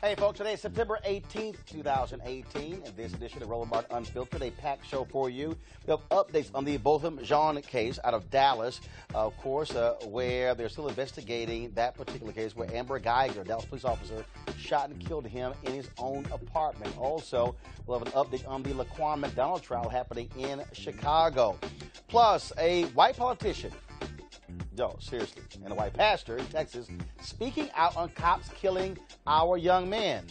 Hey, folks, today is September 18th, 2018, and this edition of Roland Martin Unfiltered, a packed show for you. We have updates on the Botham Shawn case out of Dallas, of course, where they're still investigating that particular case where Amber Geiger, a Dallas police officer, shot and killed him in his own apartment. Also, we'll have an update on the Laquan McDonald trial happening in Chicago. Plus, a white politician, no, seriously, and a white pastor in Texas speaking out on cops killing our young men.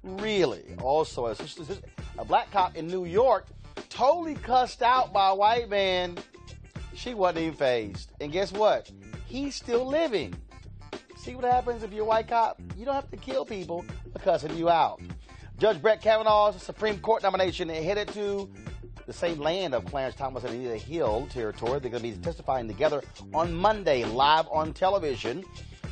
Really? Also, a black cop in New York totally cussed out by a white man. She wasn't even fazed. And guess what? He's still living. See what happens if you're a white cop? You don't have to kill people for cussing you out. Judge Brett Kavanaugh's Supreme Court nomination headed to the same land of Clarence Thomas and Anita Hill territory. They're going to be testifying together on Monday, live on television.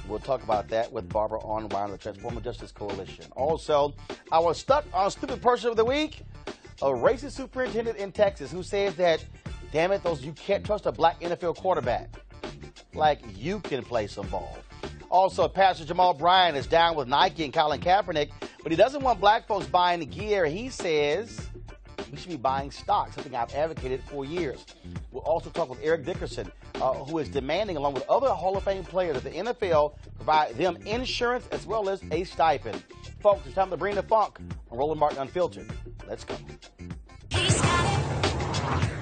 We'll talk about that with Barbara Armand of the Transformative Justice Coalition. Also, our Stuck on Stupid Person of the Week, a racist superintendent in Texas who says that, damn it, you can't trust a black NFL quarterback. Like you can play some ball. Also, Pastor Jamal Bryant is down with Nike and Colin Kaepernick, but he doesn't want black folks buying the gear. He says we should be buying stock, something I've advocated for years. We'll also talk with Eric Dickerson, who is demanding, along with other Hall of Fame players, that the NFL provide them insurance as well as a stipend. Folks, it's time to bring the funk on Roland Martin Unfiltered. Let's go. He's got it.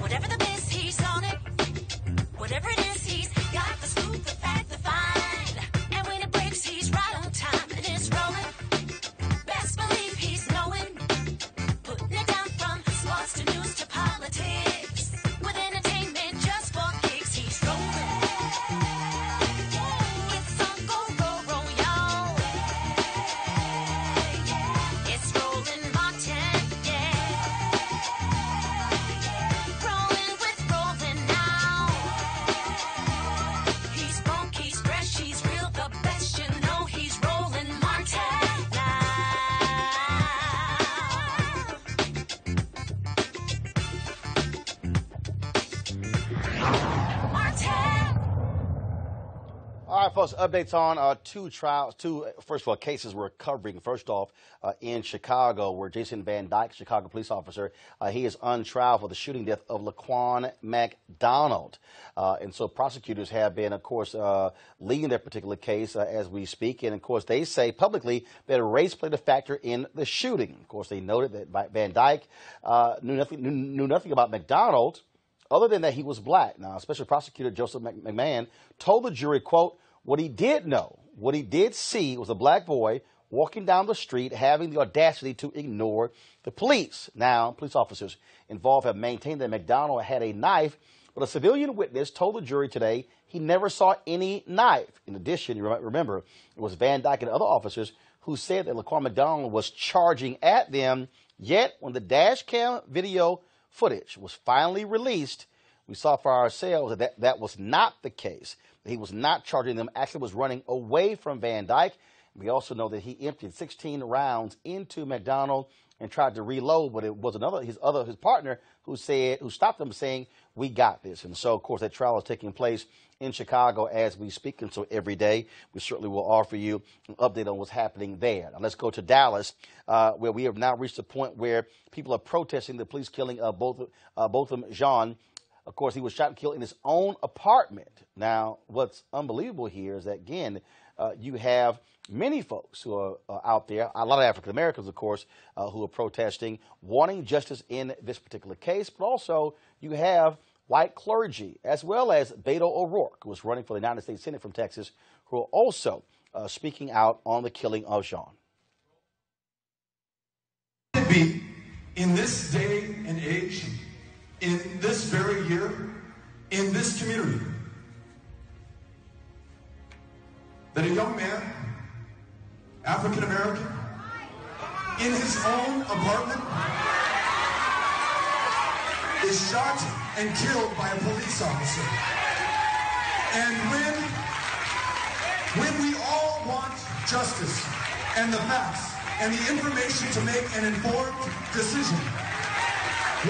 Whatever the biz, he's on it. Whatever it is, he's got the scoop, the fact, the find. And when it breaks, he's right on time and it's rolling. Best believe he's knowing. Putting it down from sports to news to politics. With entertainment just for kicks, he's rolling. It's on go, y'all. It's Roland Martin, yeah. Rolling with Roland now. He's funky, he's fresh, he's real, the best, you know he's Roland Martin now. All right, folks, updates on two trials, first of all, cases we're covering. First off, in Chicago, where Jason Van Dyke, Chicago police officer, he is on trial for the shooting death of Laquan McDonald. And so prosecutors have been, of course, leading that particular case as we speak. And, of course, they say publicly that race played a factor in the shooting. Of course, they noted that Van Dyke knew nothing about McDonald, other than that he was black. Now, Special Prosecutor Joseph McMahon told the jury, quote, what he did know, what he did see was a black boy walking down the street having the audacity to ignore the police. Now, police officers involved have maintained that McDonald had a knife, but a civilian witness told the jury today he never saw any knife. In addition, you remember, it was Van Dyke and other officers who said that Laquan McDonald was charging at them, yet when the dash cam video footage was finally released, we saw for ourselves that that was not the case. He was not charging them, actually was running away from Van Dyke. We also know that he emptied 16 rounds into McDonald and tried to reload, but it was his partner who stopped him, saying, we got this. And so, of course, that trial is taking place in Chicago as we speak, and so every day we certainly will offer you an update on what's happening there. Now let's go to Dallas, where we have now reached a point where people are protesting the police killing of Botham Jean. Of course, he was shot and killed in his own apartment. Now, what's unbelievable here is that, again, you have many folks who are out there, a lot of African Americans, of course, who are protesting, wanting justice in this particular case, but also you have white clergy, as well as Beto ORourke, who is running for the United States Senate from Texas, who are also speaking out on the killing of Shawn. Be in this day and age, in this very year, in this community, that a young man, African American, in his own apartment, is shot and killed by a police officer. And when we all want justice and the facts and the information to make an informed decision,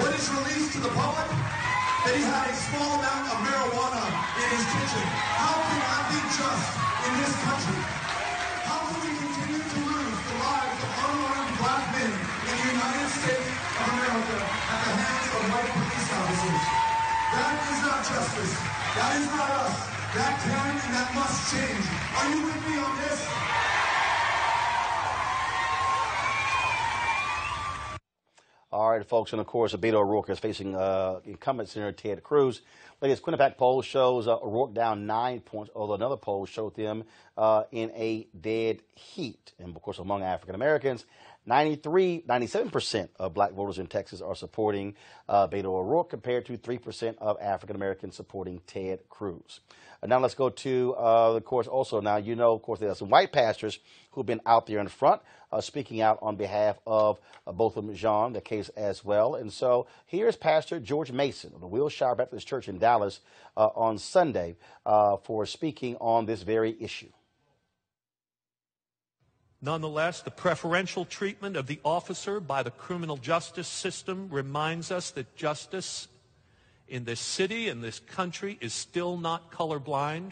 what is released to the public? That he had a small amount of marijuana in his kitchen. How can that be just in this country? How can we continue to lose the lives of United States of America at the hands of white police officers. That is not justice. That is not us. That can and that must change. Are you with me on this? All right, folks, and of course, Beto ORourke is facing incumbent Senator Ted Cruz. Latest Quinnipiac poll shows O'Rourke down 9 points, although another poll showed them in a dead heat. And of course, among African Americans, 97% of black voters in Texas are supporting Beto ORourke compared to 3% of African Americans supporting Ted Cruz. Now let's go to, of course, also now, you know, of course, there are some white pastors who've been out there in front speaking out on behalf of Botham Jean, the case as well. And so here's Pastor George Mason of the Wilshire Baptist Church in Dallas on Sunday for speaking on this very issue. Nonetheless, the preferential treatment of the officer by the criminal justice system reminds us that justice in this city, in this country, is still not colorblind.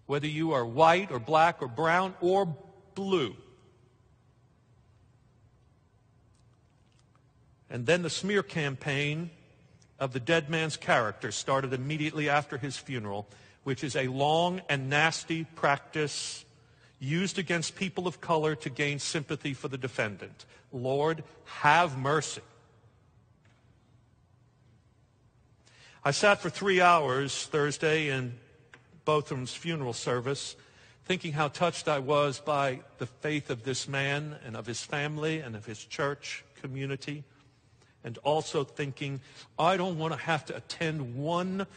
Whether you are white or black or brown or blue. And then the smear campaign of the dead man's character started immediately after his funeral, which is a long and nasty practice used against people of color to gain sympathy for the defendant. Lord, have mercy. I sat for 3 hours Thursday in Botham's funeral service, thinking how touched I was by the faith of this man and of his family and of his church community, and also thinking, I don't want to have to attend one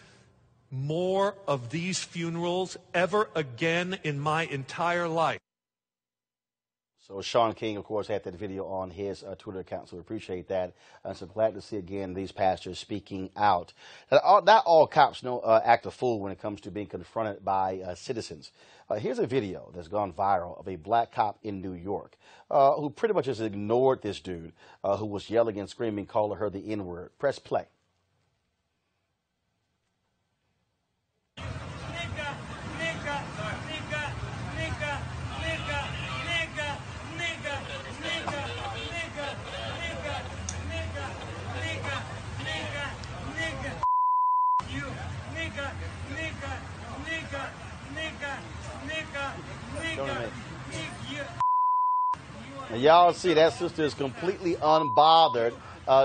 more of these funerals ever again in my entire life. So Shawn King, of course, had that video on his Twitter account, so we appreciate that. And so glad to see, again, these pastors speaking out. Not all cops act a fool when it comes to being confronted by citizens. Here's a video that's gone viral of a black cop in New York who pretty much just ignored this dude who was yelling and screaming, calling her the N-word. Press play. And y'all see that sister is completely unbothered.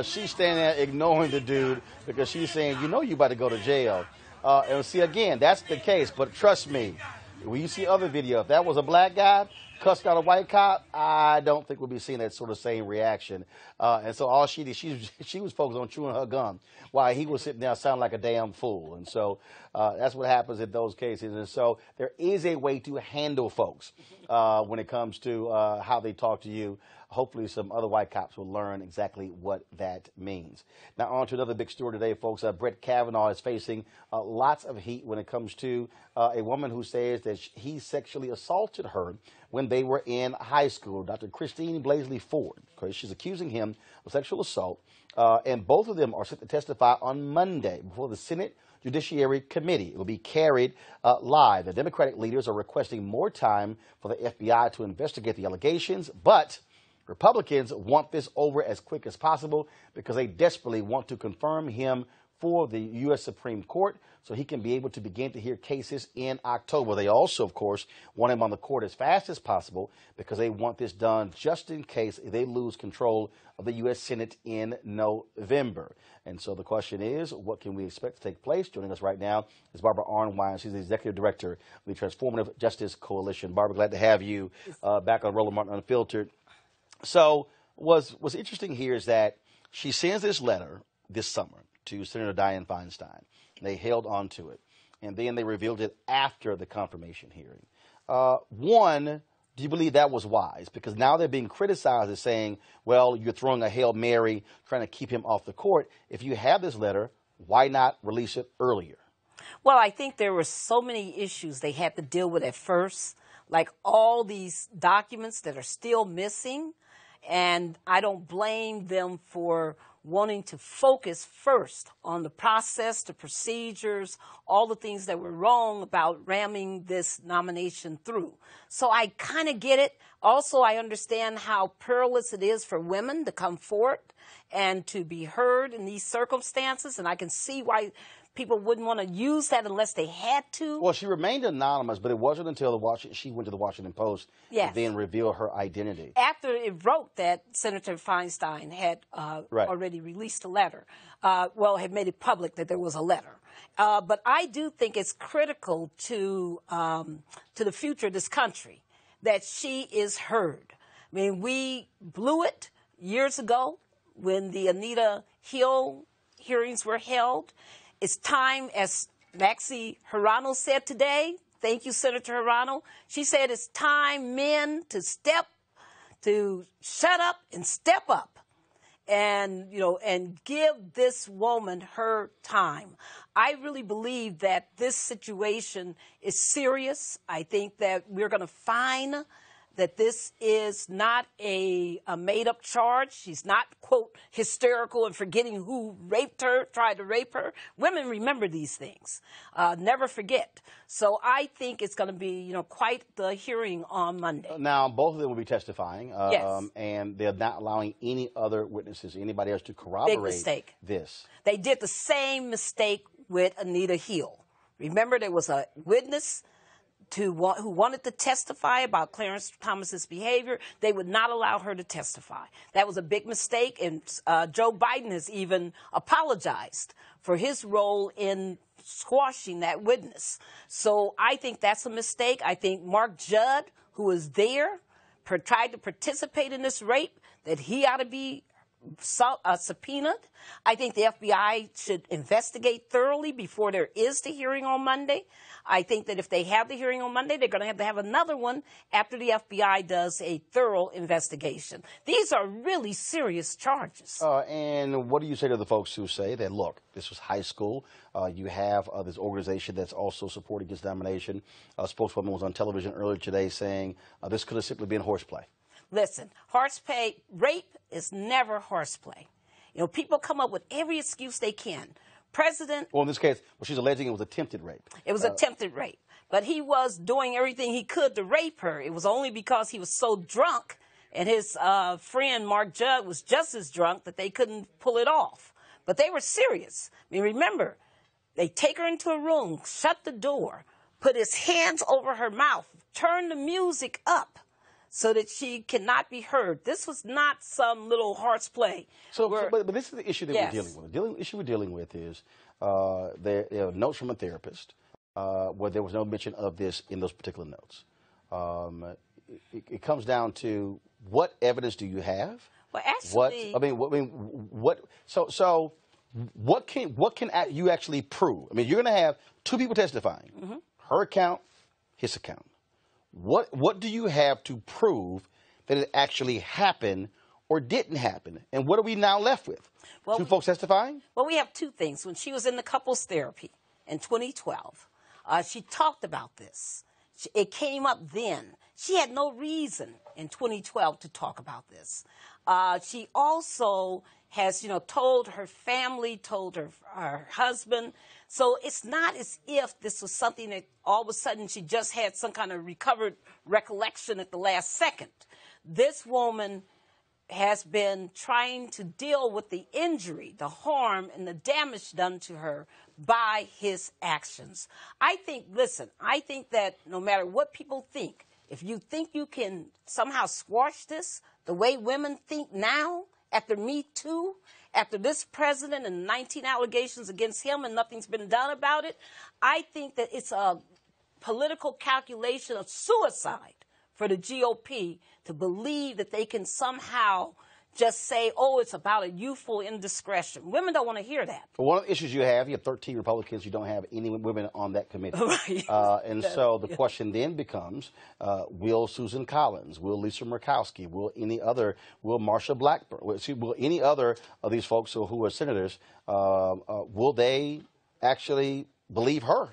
She's standing there ignoring the dude because she's saying, you know, you about to go to jail. And see, again, that's the case. But trust me, when you see other video, if that was a black guy cussed out a white cop, I don't think we'll be seeing that sort of same reaction. And so all she did, she was focused on chewing her gum while he was sitting there sounding like a damn fool. And so that's what happens in those cases. And so there is a way to handle folks when it comes to how they talk to you. Hopefully some other white cops will learn exactly what that means. Now on to another big story today, folks. Brett Kavanaugh is facing lots of heat when it comes to a woman who says that he sexually assaulted her when they were in high school. Dr. Christine Blasey Ford, because she's accusing him of sexual assault, and both of them are set to testify on Monday before the Senate Judiciary Committee. It will be carried live. The Democratic leaders are requesting more time for the FBI to investigate the allegations, but Republicans want this over as quick as possible because they desperately want to confirm him for the U.S. Supreme Court so he can be able to begin to hear cases in October. They also, of course, want him on the court as fast as possible because they want this done just in case they lose control of the U.S. Senate in November. And so the question is, what can we expect to take place? Joining us right now is Barbara Armand. She's the Executive Director of the Transformative Justice Coalition. Barbara, glad to have you back on Roland Martin Unfiltered. So what's interesting here is that she sends this letter this summer to Senator Dianne Feinstein. They held on to it, and then they revealed it after the confirmation hearing. One, do you believe that was wise? Because now they're being criticized as saying, well, you're throwing a Hail Mary, trying to keep him off the court. If you have this letter, why not release it earlier? Well, I think there were so many issues they had to deal with at first, like all these documents that are still missing. And I don't blame them for wanting to focus first on the process, the procedures, all the things that were wrong about ramming this nomination through. So I kind of get it. Also, I understand how perilous it is for women to come forward and to be heard in these circumstances, and I can see why people wouldn't want to use that unless they had to. Well, she remained anonymous, but it wasn't until she went to the Washington Post to then reveal her identity. After it broke that Senator Feinstein had already released a letter, had made it public that there was a letter. But I do think it's critical to the future of this country that she is heard. I mean, we blew it years ago when the Anita Hill hearings were held. It's time, as Maxie Hirano said today, thank you, Senator Hirano, she said it's time men to shut up and step up and give this woman her time. I really believe that this situation is serious. I think that we're going to find that this is not a made-up charge. She's not, quote, hysterical and forgetting who raped her, tried to rape her. Women remember these things. Never forget. So I think it's going to be, quite the hearing on Monday. Now, both of them will be testifying. Yes. And they're not allowing any other witnesses, anybody else to corroborate Big mistake. This. They did the same mistake with Anita Hill. Remember, there was a witness who wanted to testify about Clarence Thomas's behavior. They would not allow her to testify. That was a big mistake, and Joe Biden has even apologized for his role in squashing that witness. So I think that's a mistake. I think Mark Judd, who was there, tried to participate in this rape, that he ought to be subpoenaed. I think the FBI should investigate thoroughly before there is the hearing on Monday. I think that if they have the hearing on Monday, they're going to have another one after the FBI does a thorough investigation. These are really serious charges. And what do you say to the folks who say that, look, this was high school. You have this organization that's also supporting this nomination. A spokeswoman was on television earlier today saying this could have simply been horseplay. Listen, horseplay, rape is never horseplay. People come up with every excuse they can. Well, in this case, she's alleging it was attempted rape. It was attempted rape. But he was doing everything he could to rape her. It was only because he was so drunk and his friend Mark Judd was just as drunk that they couldn't pull it off. But they were serious. I mean, remember, they take her into a room, shut the door, put his hands over her mouth, turn the music up so that she cannot be heard. This was not some little horseplay. But this is the issue that we're dealing with. The issue we're dealing with is there are notes from a therapist where there was no mention of this in those particular notes. It comes down to what evidence do you have? Well, actually, what can you actually prove? I mean, you're going to have two people testifying, her account, his account. What do you have to prove that it actually happened or didn't happen? And what are we now left with? Two folks testifying? Well, we have two things. When she was in the couples therapy in 2012, she talked about this. It came up then. She had no reason in 2012 to talk about this. She also has, told her family, told her husband. So it's not as if this was something that all of a sudden she just had some kind of recovered recollection at the last second. This woman has been trying to deal with the injury, the harm, and the damage done to her by his actions. I think that no matter what people think, if you think you can somehow squash this the way women think now, after Me Too, after this president and 19 allegations against him and nothing's been done about it, I think that it's a political calculation of suicide for the GOP to believe that they can somehow just say, oh, it's about a youthful indiscretion. Women don't want to hear that. Well, one of the issues you have 13 Republicans. You don't have any women on that committee. Right. So the question then becomes, will Susan Collins, will Lisa Murkowski, will Marsha Blackburn, will any other of these folks who are senators, will they actually believe her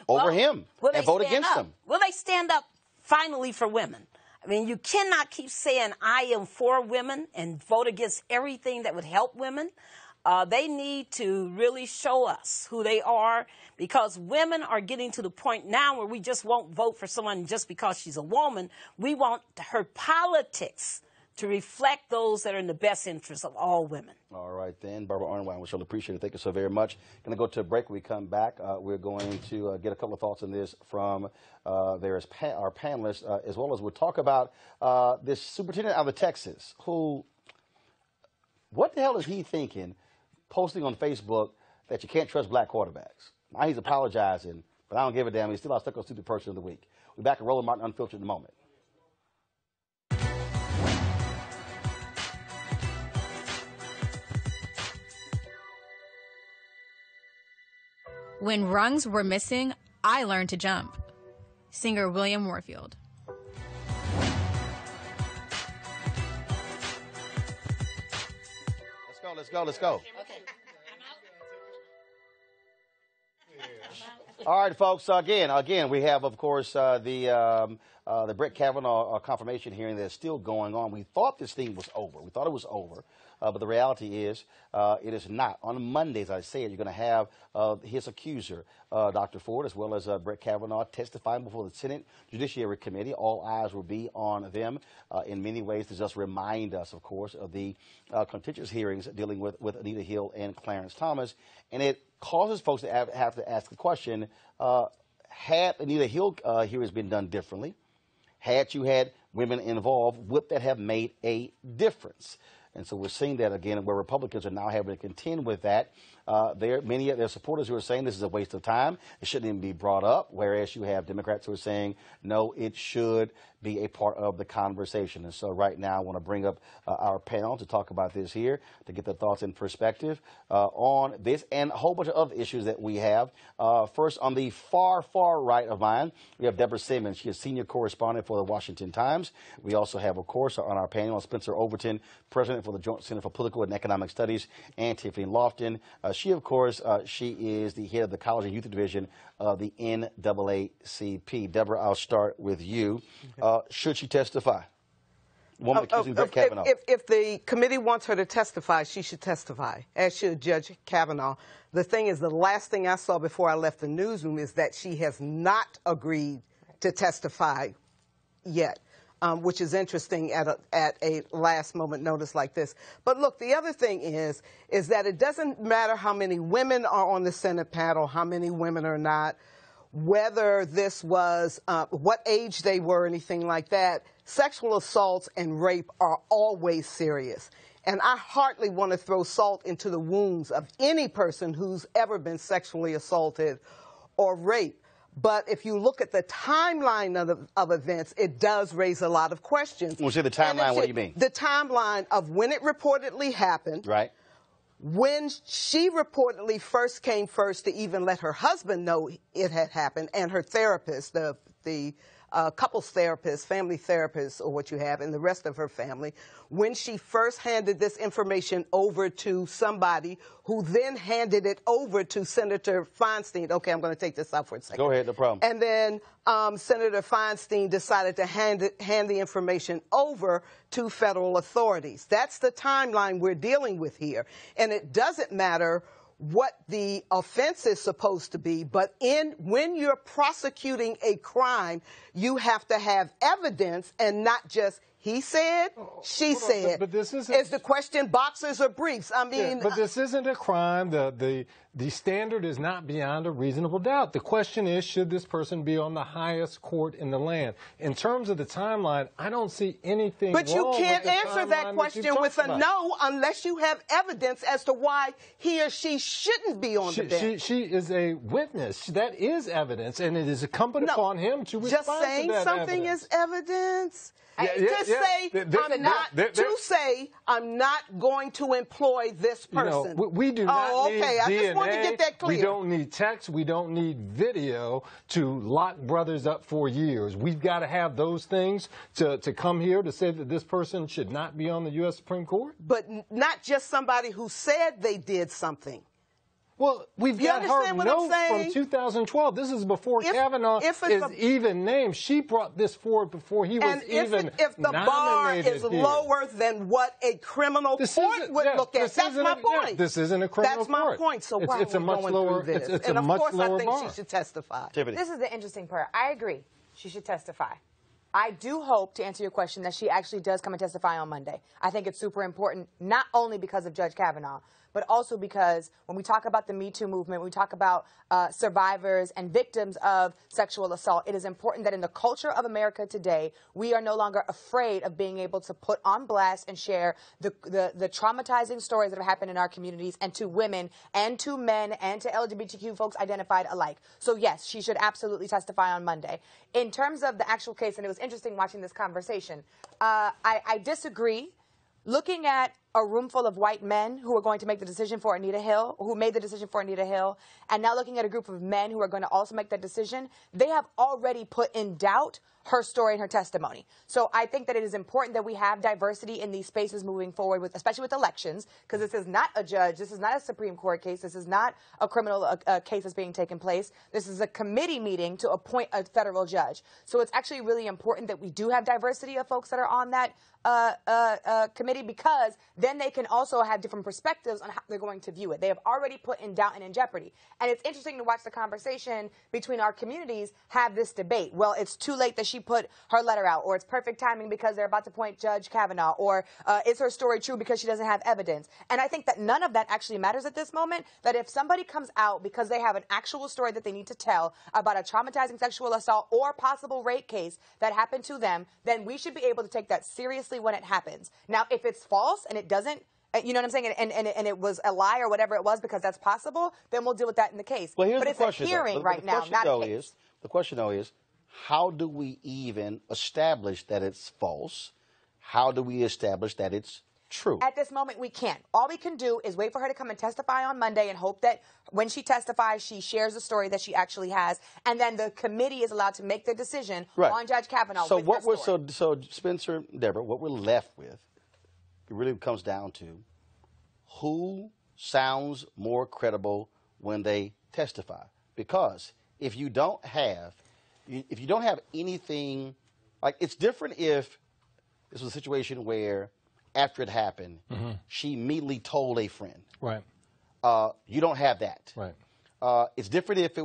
over him and vote against him? Will they stand up finally for women? I mean, you cannot keep saying I am for women and vote against everything that would help women. They need to really show us who they are, because women are getting to the point now where we just won't vote for someone just because she's a woman. We want her politics to reflect those that are in the best interest of all women. All right, then. Barbara Armand, we surely appreciate it. Thank you so very much. Going to go to a break. When we come back, we're going to get a couple of thoughts on this from our panelists, as well as we'll talk about this superintendent out of Texas who, what the hell is he thinking, posting on Facebook that you can't trust black quarterbacks? Now he's apologizing, but I don't give a damn. He's still our stuck-on stupid person of the week. We're back at Roland Martin Unfiltered in a moment. When rungs were missing, I learned to jump. Singer William Warfield. Let's go. All right, folks. Again, we have, of course, the Brett Kavanaugh confirmation hearing that's still going on. We thought this thing was over. We thought it was over. But the reality is it is not. On Monday, as I said, you're going to have his accuser, Dr. Ford, as well as Brett Kavanaugh, testifying before the Senate Judiciary Committee. All eyes will be on them in many ways to just remind us, of course, of the contentious hearings dealing with Anita Hill and Clarence Thomas. And it causes folks to have to ask the question, had Anita Hill hearings been done differently, had you had women involved, would that have made a difference? And so we're seeing that again, where Republicans are now having to contend with that. Many of their supporters who are saying this is a waste of time. It shouldn't even be brought up, whereas you have Democrats who are saying, no, it should be a part of the conversation. And so right now I want to bring up our panel to talk about this here, to get their thoughts and perspective on this and a whole bunch of other issues that we have. First, on the far right of mine, we have Deborah Simmons. She is senior correspondent for the Washington Times. We also have, of course, on our panel, Spencer Overton, president for the Joint Center for Political and Economic Studies, and Tiffany Lofton. She, of course, she is the head of the College and Youth Division of the NAACP. Deborah, I'll start with you. Should she testify? Woman accusing Brett Kavanaugh. If the committee wants her to testify, she should testify, as should Judge Kavanaugh. The thing is, the last thing I saw before I left the newsroom is that she has not agreed to testify yet. Which is interesting at a last moment notice like this. But look, the other thing is that it doesn't matter how many women are on the Senate panel, how many women are not, whether this was, what age they were, anything like that. Sexual assaults and rape are always serious. And I hardly want to throw salt into the wounds of any person who's ever been sexually assaulted or raped. But if you look at the timeline of events, it does raise a lot of questions. When you say the timeline, what do you mean? The timeline of when it reportedly happened. Right. When she reportedly first came first to even let her husband know it had happened, and her therapist, the couples therapist, family therapist, or what you have, and the rest of her family, when she first handed this information over to somebody who then handed it over to Senator Feinstein. Okay, I'm going to take this out for a second. Go ahead, no problem. And then Senator Feinstein decided to hand the information over to federal authorities. That's the timeline we're dealing with here. And it doesn't matter what the offense is supposed to be, but when you're prosecuting a crime, you have to have evidence and not just he said, she said. But this isn't. Is the question boxers or briefs? I mean, yeah, but this isn't a crime. The standard is not beyond a reasonable doubt. The question is, should this person be on the highest court in the land? In terms of the timeline, I don't see anything wrong. But you can't answer that question with a no unless you have evidence as to why he or she shouldn't be on the bench. She is a witness. That is evidence, and it is incumbent upon him to respond just saying to that something evidence. is evidence. Say I'm not going to employ this person. You know, we do not need DNA. I just wanted to get that clear. We don't need text. We don't need video to lock brothers up for years. We've got to have those things to come here to say that this person should not be on the U.S. Supreme Court. But not just somebody who said they did something. Well, we've got her note from 2012. This is before Kavanaugh is even named. She brought this forward before he was even nominated. If the bar is lower than what a criminal court would look at, that's my point. This isn't a criminal court. That's my point. So why it's a much lower. It's and a of much course, lower I think bar. she should testify. This is the interesting part. I agree. She should testify. I do hope, to answer your question, that she actually does come and testify on Monday. I think it's super important, not only because of Judge Kavanaugh, but also because when we talk about the Me Too movement, when we talk about survivors and victims of sexual assault, it is important that in the culture of America today, we are no longer afraid of being able to put on blast and share the traumatizing stories that have happened in our communities, and to women and to men and to LGBTQ folks identified alike. So yes, she should absolutely testify on Monday. In terms of the actual case, and it was interesting watching this conversation, I disagree. Looking at a room full of white men who are going to make the decision for Anita Hill, who made the decision for Anita Hill, and now looking at a group of men who are going to also make that decision, they have already put in doubt her story and her testimony. So I think that it is important that we have diversity in these spaces moving forward, especially with elections, because this is not a judge, this is not a Supreme Court case, this is not a criminal case that's being taken place. This is a committee meeting to appoint a federal judge. So it's actually really important that we do have diversity of folks that are on that committee, because then they can also have different perspectives on how they're going to view it. They have already put in doubt and in jeopardy. And it's interesting to watch the conversation between our communities have this debate. Well, it's too late that she put her letter out, or it's perfect timing because they're about to appoint Judge Kavanaugh, or is her story true because she doesn't have evidence? And I think that none of that actually matters at this moment, that if somebody comes out because they have an actual story that they need to tell about a traumatizing sexual assault or possible rape case that happened to them, then we should be able to take that seriously when it happens. Now, if it's false and it doesn't, you know what I'm saying, and it was a lie or whatever it was, because that's possible, then we'll deal with that in the case. Well, here's but the it's question, a hearing right now, not a case. The question, though, is how do we even establish that it's false? How do we establish that it's true? At this moment, we can't. All we can do is wait for her to come and testify on Monday and hope that when she testifies, she shares the story that she actually has, and then the committee is allowed to make the decision on Judge Kavanaugh. So with what her story. so Spencer, Deborah, what we're left with, it really comes down to who sounds more credible when they testify. Because if you don't have anything, like, it's different if this was a situation where after it happened, she immediately told a friend. Right. You don't have that. Right. It's different if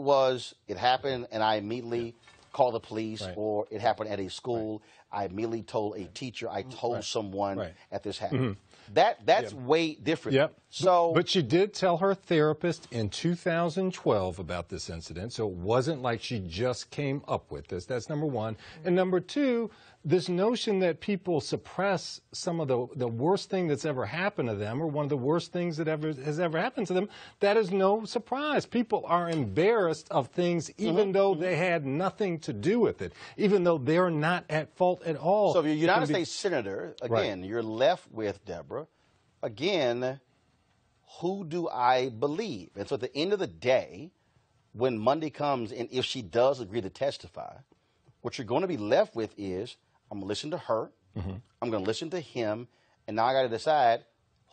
it happened and I immediately called the police, or it happened at a school. I immediately told a teacher. I told someone at this happened. That's way different. Yep. So, but she did tell her therapist in 2012 about this incident, so it wasn't like she just came up with this. That's number one. And number two, this notion that people suppress some of the worst thing that's ever happened to them, or one of the worst things that has ever happened to them, that is no surprise. People are embarrassed of things even though they had nothing to do with it, even though they're not at fault at all. So if you're a United States Senator, again, you're left with, Deborah, again, who do I believe? And so at the end of the day, when Monday comes, and if she does agree to testify, what you're going to be left with is, I'm going to listen to her, I'm going to listen to him, and now I got to decide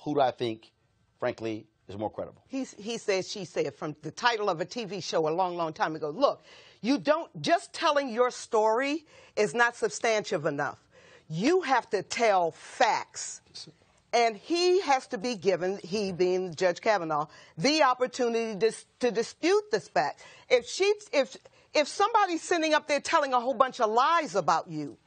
who do I think, frankly, is more credible. He said, she said, from the title of a TV show a long, long time ago, look, you don't, just telling your story is not substantive enough. You have to tell facts. And he has to be given, he being Judge Kavanaugh, the opportunity to dispute this fact. If somebody's sitting up there telling a whole bunch of lies about you,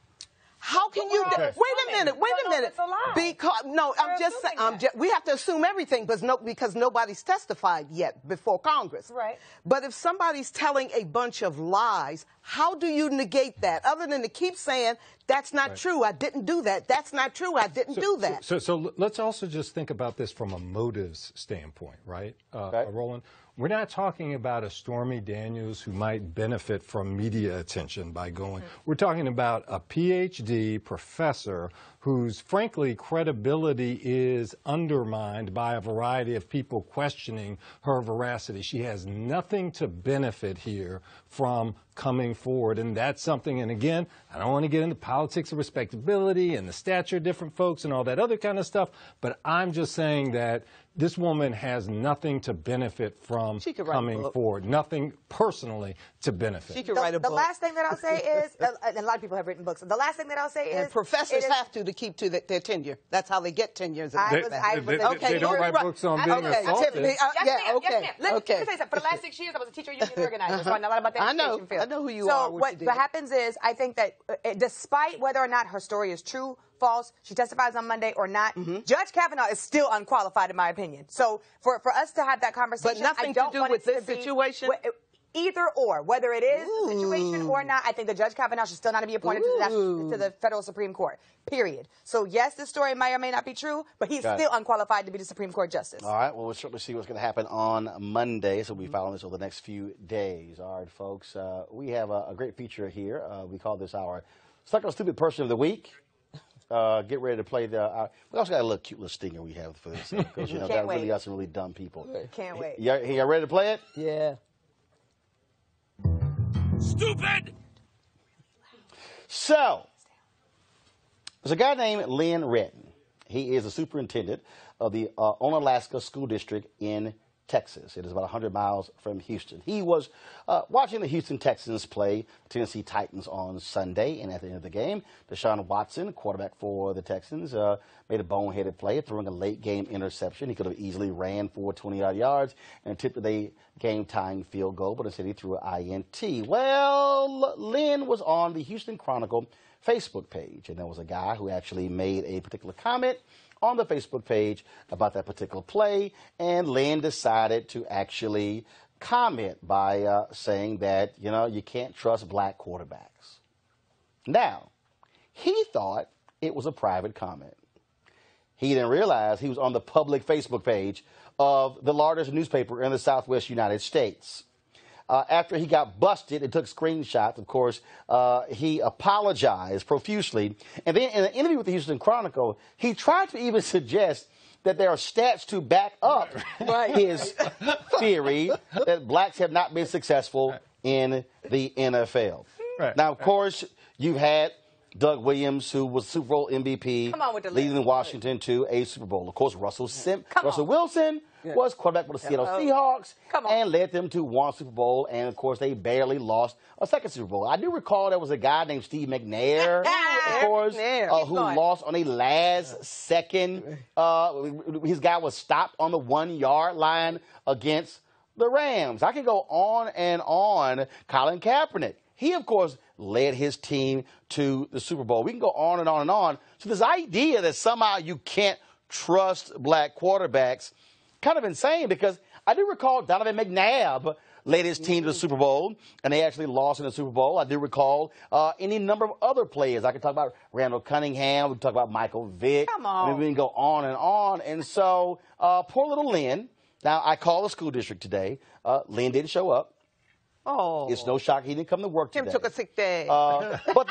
how can you? Wait a minute. It's a lie. Because I'm just saying. We have to assume everything, because nobody's testified yet before Congress. Right. But if somebody's telling a bunch of lies, how do you negate that? Other than to keep saying that's not true. I didn't do that. That's not true. I didn't do that. So let's also just think about this from a motives standpoint, right, Roland? We're not talking about a Stormy Daniels who might benefit from media attention by going. We're talking about a PhD professor whose, frankly, credibility is undermined by a variety of people questioning her veracity. She has nothing to benefit here from coming forward, and that's something, and again, I don't want to get into politics of respectability and the stature of different folks and all that other kind of stuff, but I'm just saying that This woman has nothing to benefit from coming forward, nothing personally to benefit. She could write a book. The last thing that I'll say is, and a lot of people have written books, the last thing that I'll say is... professors have to keep to their tenure. That's how they get tenures. They don't write books on being assaulted. Let me tell you something. For the last 6 years, I was a teacher union organizer, so I know a lot about the education field. I know who you are. So what happens is, I think that despite whether or not her story is true, false, she testifies on Monday or not, Judge Kavanaugh is still unqualified in my opinion. So for us to have that conversation, but nothing to do with this situation. Either or, whether it is the situation or not, I think that Judge Kavanaugh should still not be appointed to the federal Supreme Court. Period. So yes, this story may or may not be true, but he's still unqualified to be the Supreme Court justice. All right. Well, we'll certainly see what's going to happen on Monday. So we'll be following this over the next few days. All right, folks. We have a great feature here. We call this our Stuck on Stupid Person of the Week. Get ready to play the. We also got a little cute little stinger we have for this because you know that really got some really dumb people. Can't wait. Y'all ready to play it? Yeah. Stupid! So, there's a guy named Lynn Retton. He is the superintendent of the Onalaska School District in Texas. It is about 100 miles from Houston. He was watching the Houston Texans play Tennessee Titans on Sunday, and at the end of the game, Deshaun Watson, quarterback for the Texans, made a boneheaded play, throwing a late-game interception. He could have easily ran for 20-odd yards and attempted a game-tying field goal, but instead he threw an INT. Well, Lynn was on the Houston Chronicle Facebook page, and there was a guy who actually made a particular comment on the Facebook page about that particular play, and Lynn decided to actually comment by saying that, you know, you can't trust black quarterbacks. Now, he thought it was a private comment. He didn't realize he was on the public Facebook page of the largest newspaper in the Southwest United States. After he got busted and took screenshots, of course, he apologized profusely. And then in an interview with the Houston Chronicle, he tried to even suggest that there are stats to back up his theory that blacks have not been successful in the NFL. Now, of course, you've had Doug Williams, who was Super Bowl MVP, leading Washington to a Super Bowl. Of course, Russell Wilson was quarterback for the Seattle Seahawks and led them to one Super Bowl, and of course, they barely lost a second Super Bowl. I do recall there was a guy named Steve McNair, of course, who lost on a last second. His guy was stopped on the 1-yard line against the Rams. I can go on and on. Colin Kaepernick, he, of course, led his team to the Super Bowl. We can go on and on and on. So this idea that somehow you can't trust black quarterbacks, kind of insane, because I do recall Donovan McNabb led his team to the Super Bowl, and they actually lost in the Super Bowl. I do recall any number of other players. I could talk about Randall Cunningham. We can talk about Michael Vick. Come on. I mean, we can go on and on. And so poor little Lynn. Now, I called the school district today. Lynn didn't show up. Oh. It's no shock he didn't come to work today. Tim took a sick day. But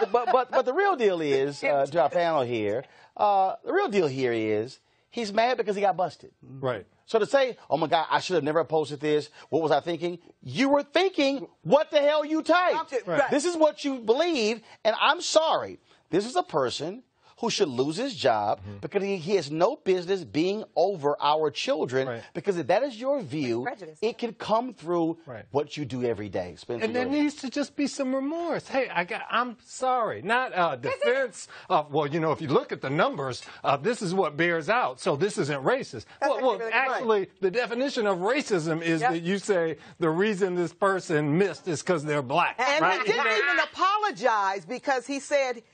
the real deal is, to our panel here, the real deal here is he's mad because he got busted. Right. So to say, oh, my God, I should have never posted this. What was I thinking? You were thinking what the hell you typed. Right. This is what you believe, and I'm sorry. This is a person who should lose his job because he has no business being over our children, because if that is your view, it can come through what you do every day. Spencer, and there needs to just be some remorse. Hey, I'm sorry. Not defense of, well, you know, if you look at the numbers, this is what bears out, so this isn't racist. Well, actually, the definition of racism is that you say the reason this person missed is because they're black. And he didn't even apologize because he said,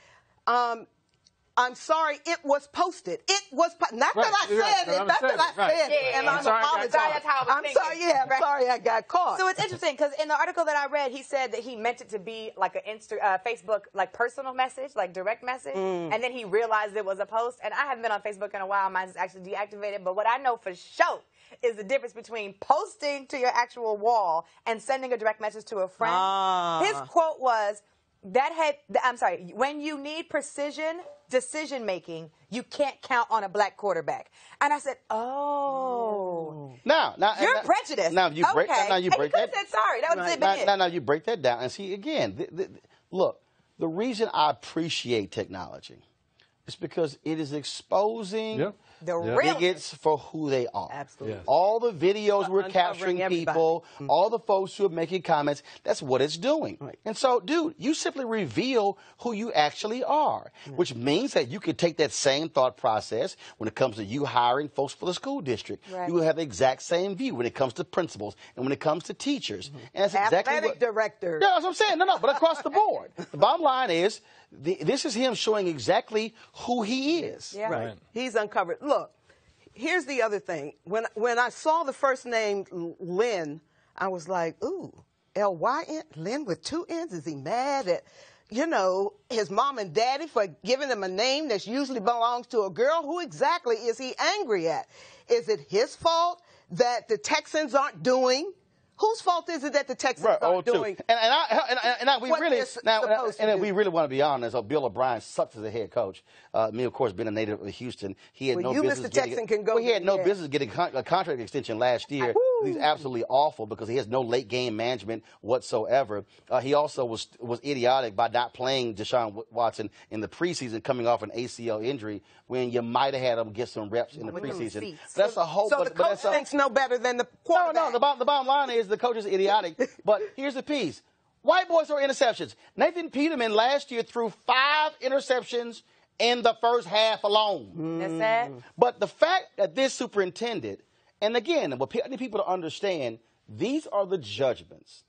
I'm sorry, it was posted. It was not that I said it. Not that I said it. And I'm apologizing. That's how I was thinking. I'm sorry I got caught. So it's interesting because in the article that I read, he said that he meant it to be like a Facebook, like personal message, like direct message, and then he realized it was a post. And I haven't been on Facebook in a while. Mine's actually deactivated. But what I know for sure is the difference between posting to your actual wall and sending a direct message to a friend. His quote was, when you need precision decision-making, you can't count on a black quarterback. And I said, Now, you're prejudiced. Now, you break that. Now, you break that. Said sorry. That was now, you break that down. And see, again, look, the reason I appreciate technology is because it is exposing The real bigots for who they are. Absolutely. Yes. All the videos we're Uncovering capturing everybody. people, all the folks who are making comments, that's what it's doing. Right. And so, dude, you simply reveal who you actually are, which means that you could take that same thought process when it comes to you hiring folks for the school district. Right. You will have the exact same view when it comes to principals and when it comes to teachers. And that's exactly Athletic what... director. Yeah, that's what I'm saying. No, but across the board. The bottom line is, this is him showing exactly who he is. Yeah. Right. He's uncovered. Look, here's the other thing. When I saw the first name Lynn, I was like, ooh, L-Y-N, Lynn with 2 N's? Is he mad at, his mom and daddy for giving him a name that usually belongs to a girl? Who exactly is he angry at? Is it his fault that the Texans aren't doing? Whose fault is it that the Texans aren't doing? We really want to be honest. Bill O'Brien sucks as a head coach. Me, of course, being a native of Houston, he had no business he had no business getting a contract extension last year. He's absolutely awful because he has no late game management whatsoever. He also was idiotic by not playing Deshaun Watson in the preseason, coming off an ACL injury when you might have had him get some reps in the preseason. That's a whole. So the coach thinks no better than the quarterback. No. The bottom line is the coach is idiotic. But here's the piece: white boys throw interceptions. Nathan Peterman last year threw 5 interceptions in the first half alone. That's sad. But the fact that this superintendent, and again, what I need people to understand, these are the judgments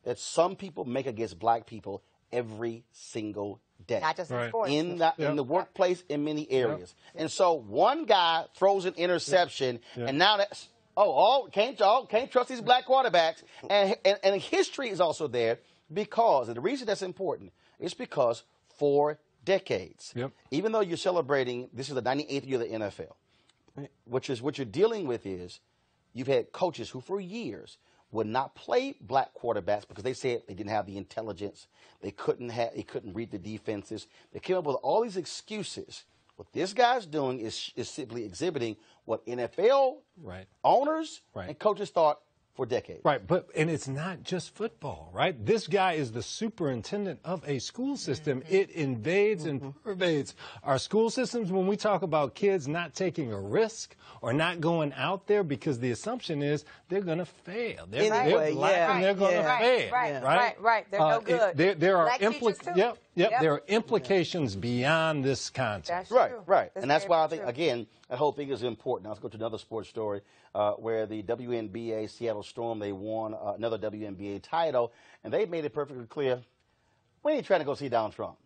that some people make against black people every single day. Not just in sports. In the workplace, in many areas. And so one guy throws an interception, and now that's, can't trust these black quarterbacks. And history is also there because, and the reason that's important is because for decades, even though you're celebrating, this is the 98th year of the NFL, what you're dealing with is you've had coaches who for years would not play black quarterbacks because they said they didn't have the intelligence, they couldn't read the defenses. They came up with all these excuses. What this guy's doing is simply exhibiting what NFL owners and coaches thought for decades. Right, and it's not just football, right? This guy is the superintendent of a school system. It invades and pervades our school systems when we talk about kids not taking a risk or not going out there because the assumption is they're going to fail. They're black and they're going to fail. Right. They're no good. There are Yep. There are implications beyond this context. Right. And that's why I think, again, that whole thing is important. Now, let's go to another sports story where the WNBA Seattle Storm, they won another WNBA title, and they made it perfectly clear, we ain't trying to go see Donald Trump.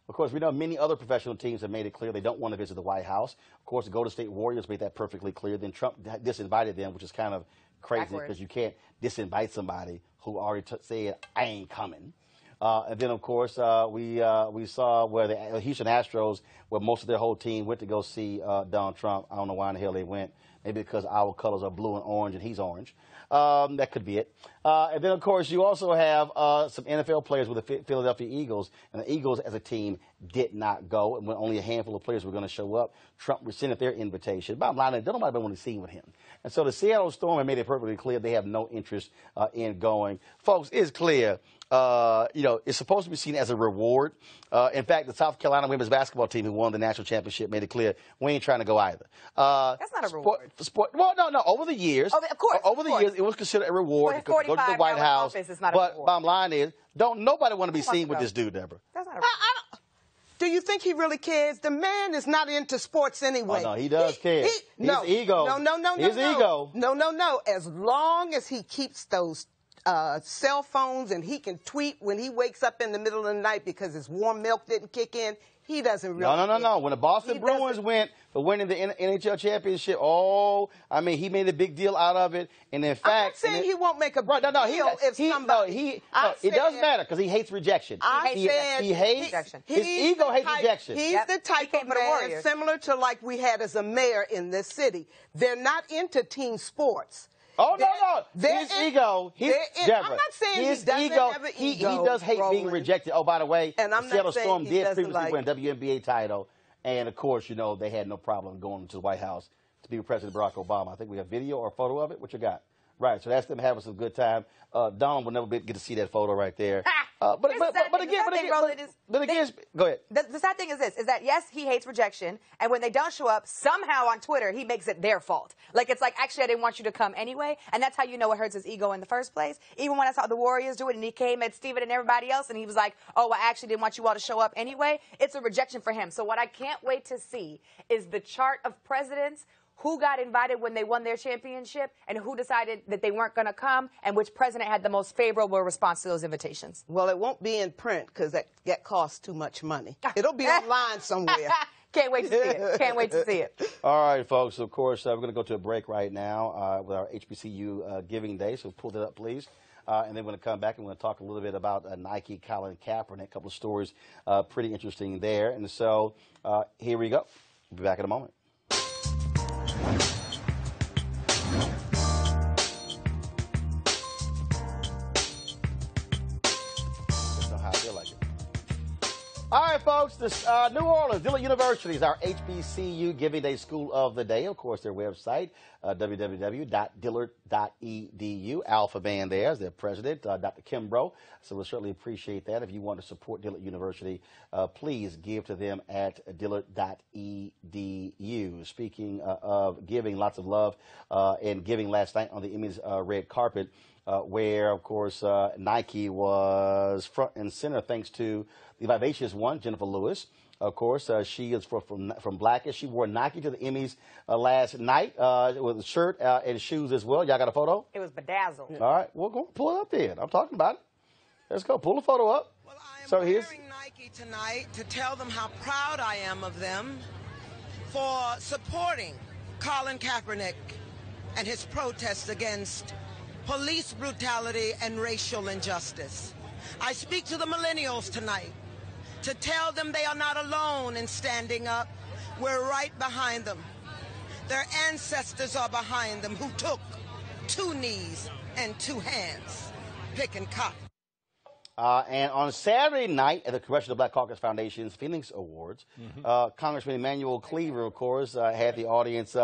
Of course, we know many other professional teams have made it clear they don't want to visit the White House. Of course, the Golden State Warriors made that perfectly clear. Then Trump disinvited them, which is kind of crazy because you can't disinvite somebody who already said, I ain't coming. And then, of course, we saw where the Houston Astros, where most of their whole team went to go see Donald Trump. I don't know why in the hell they went. Maybe because our colors are blue and orange and he's orange. That could be it. And then, of course, you also have some NFL players with the Philadelphia Eagles. And the Eagles, as a team, did not go. And when only a handful of players were going to show up, Trump rescinded their invitation. Bottom line, they don't nobody want to see with him. And so the Seattle Storm have made it perfectly clear they have no interest in going. Folks, it's clear. It's supposed to be seen as a reward. In fact, the South Carolina women's basketball team who won the national championship made it clear we ain't trying to go either. That's not a reward. Well, no. Over the years, years, it was considered a reward to go to the White House. But bottom line is, don't nobody want to be seen with this dude, Deborah. That's not a reward. Do you think he really cares? The man is not into sports anyway. Oh, no, he does care. His ego. His ego. No. As long as he keeps those cell phones and he can tweet when he wakes up in the middle of the night because his warm milk didn't kick in, he doesn't really No. When the Boston Bruins went for winning the NHL championship, he made a big deal out of it. And in fact, I'm not saying he won't make a big deal if somebody. It does matter because he hates rejection. He hates rejection. His ego hates rejection. He's the type of man similar to like we had as a mayor in this city. They're not into team sports. Oh, no. His ego. Deborah, I'm not saying his he doesn't have an ego. He does hate being rejected. Oh, by the way, and the Seattle Storm did previously win a WNBA title. And, of course, they had no problem going to the White House to be with President Barack Obama. I think we have video or a photo of it. What you got? Right, so that's them having some good time. Donald will never get to see that photo right there. But again, go ahead. The sad thing is this, is that yes, he hates rejection, and when they don't show up, somehow on Twitter, he makes it their fault. Like, it's like, actually, I didn't want you to come anyway, and that's how you know it hurts his ego in the first place. Even when I saw the Warriors do it, and he came at Steven and everybody else, and he was like, oh, I actually didn't want you all to show up anyway, it's a rejection for him. So what I can't wait to see is the chart of presidents, who got invited when they won their championship, and who decided that they weren't going to come, and which president had the most favorable response to those invitations. Well, it won't be in print because that costs too much money. It'll be online somewhere. Can't wait to see it. Can't wait to see it. All right, folks. Of course, we're going to go to a break right now with our HBCU Giving Day. So pull that up, please. And then we're going to come back and we're going to talk a little bit about Nike, Colin Kaepernick, a couple of stories pretty interesting there. And so here we go. We'll be back in a moment. All right, folks, this New Orleans, Dyke University is our HBCU Giving Day School of the Day. Of course, their website, www.dillard.edu. Alpha Band there is their president, Dr. Kimbrough. So we'll certainly appreciate that. If you want to support Dyke University, please give to them at dillard.edu. Speaking of giving, lots of love and giving last night on the Emmys red carpet, where, of course, Nike was front and center thanks to the vivacious one, Jennifer Lewis. Of course, she is from Blackish. She wore Nike to the Emmys last night with a shirt and shoes as well. Y'all got a photo? It was bedazzled. All right, well, go pull it up then. I'm talking about it. Let's go. Pull the photo up. Well, I am so wearing Nike tonight to tell them how proud I am of them for supporting Colin Kaepernick and his protests against police brutality and racial injustice. I speak to the millennials tonight to tell them they are not alone in standing up. We're right behind them. Their ancestors are behind them who took 2 knees and 2 hands, picking cotton. And on Saturday night at the Congressional Black Caucus Foundation's Phoenix Awards, Congressman Emanuel Cleaver, of course, had the audience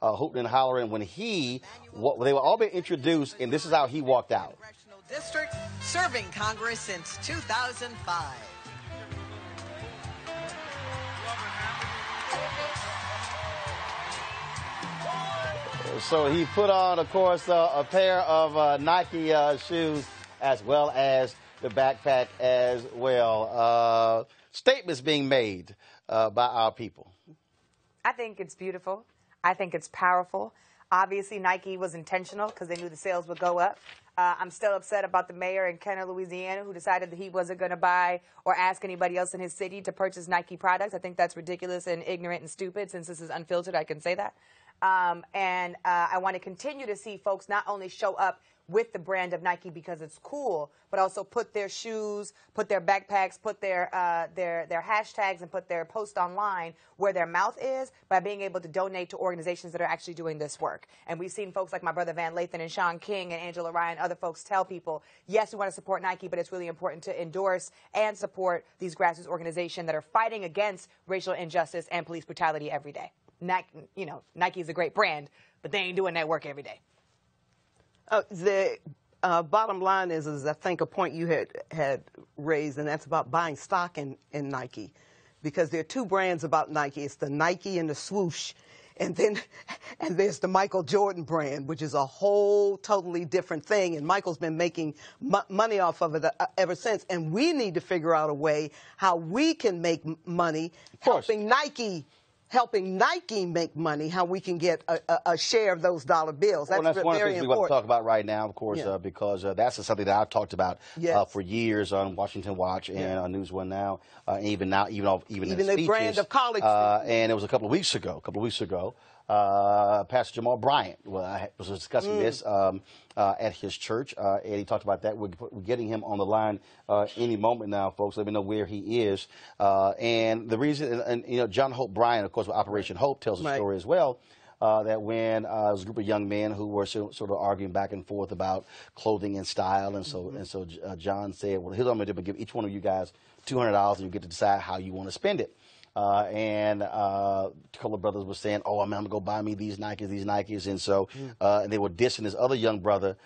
hooting and hollering when they were all being introduced, and this is how he walked out. Congressional District, serving Congress since 2005. So he put on, of course, a pair of Nike shoes as well as the backpack as well. Statements being made by our people. I think it's beautiful. I think it's powerful. Obviously, Nike was intentional because they knew the sales would go up. I'm still upset about the mayor in Kenner, Louisiana, who decided that he wasn't going to buy or ask anybody else in his city to purchase Nike products. I think that's ridiculous and ignorant and stupid. Since this is unfiltered, I can say that. And I want to continue to see folks not only show up with the brand of Nike because it's cool, but also put their shoes, put their backpacks, put their hashtags, and put their post online where their mouth is by being able to donate to organizations that are actually doing this work. And we've seen folks like my brother Van Lathan and Shawn King and Angela Ryan, other folks tell people, yes, we want to support Nike, but it's really important to endorse and support these grassroots organizations that are fighting against racial injustice and police brutality every day. Nike is a great brand, but they ain't doing that work every day. The bottom line is I think a point you had raised, and that's about buying stock in Nike, because there are 2 brands about Nike. It's the Nike and the swoosh, and there's the Michael Jordan brand, which is a whole totally different thing. And Michael's been making money off of it ever since. And we need to figure out a way how we can make money helping Nike make money, how we can get a share of those dollar bills. That's one of the things we want to talk about right now, of course, Yeah. because that's something that I've talked about Yes. for years on Washington Watch and on News One now, even now, even in the speeches. brand of college. And it was a couple of weeks ago, Pastor Jamal Bryant was discussing this at his church, and he talked about that. We're getting him on the line any moment now, folks. Let me know where he is. And the reason, and John Hope Bryant, of course, with Operation Hope, tells a story as well. That when there was a group of young men who were sort of arguing back and forth about clothing and style, and so John said, "Well, here's what I'm going to do: give each one of you guys $200, and you get to decide how you want to spend it." and a couple of brothers were saying, "Oh, I'm gonna go buy me these Nikes," and so and they were dissing his other young brother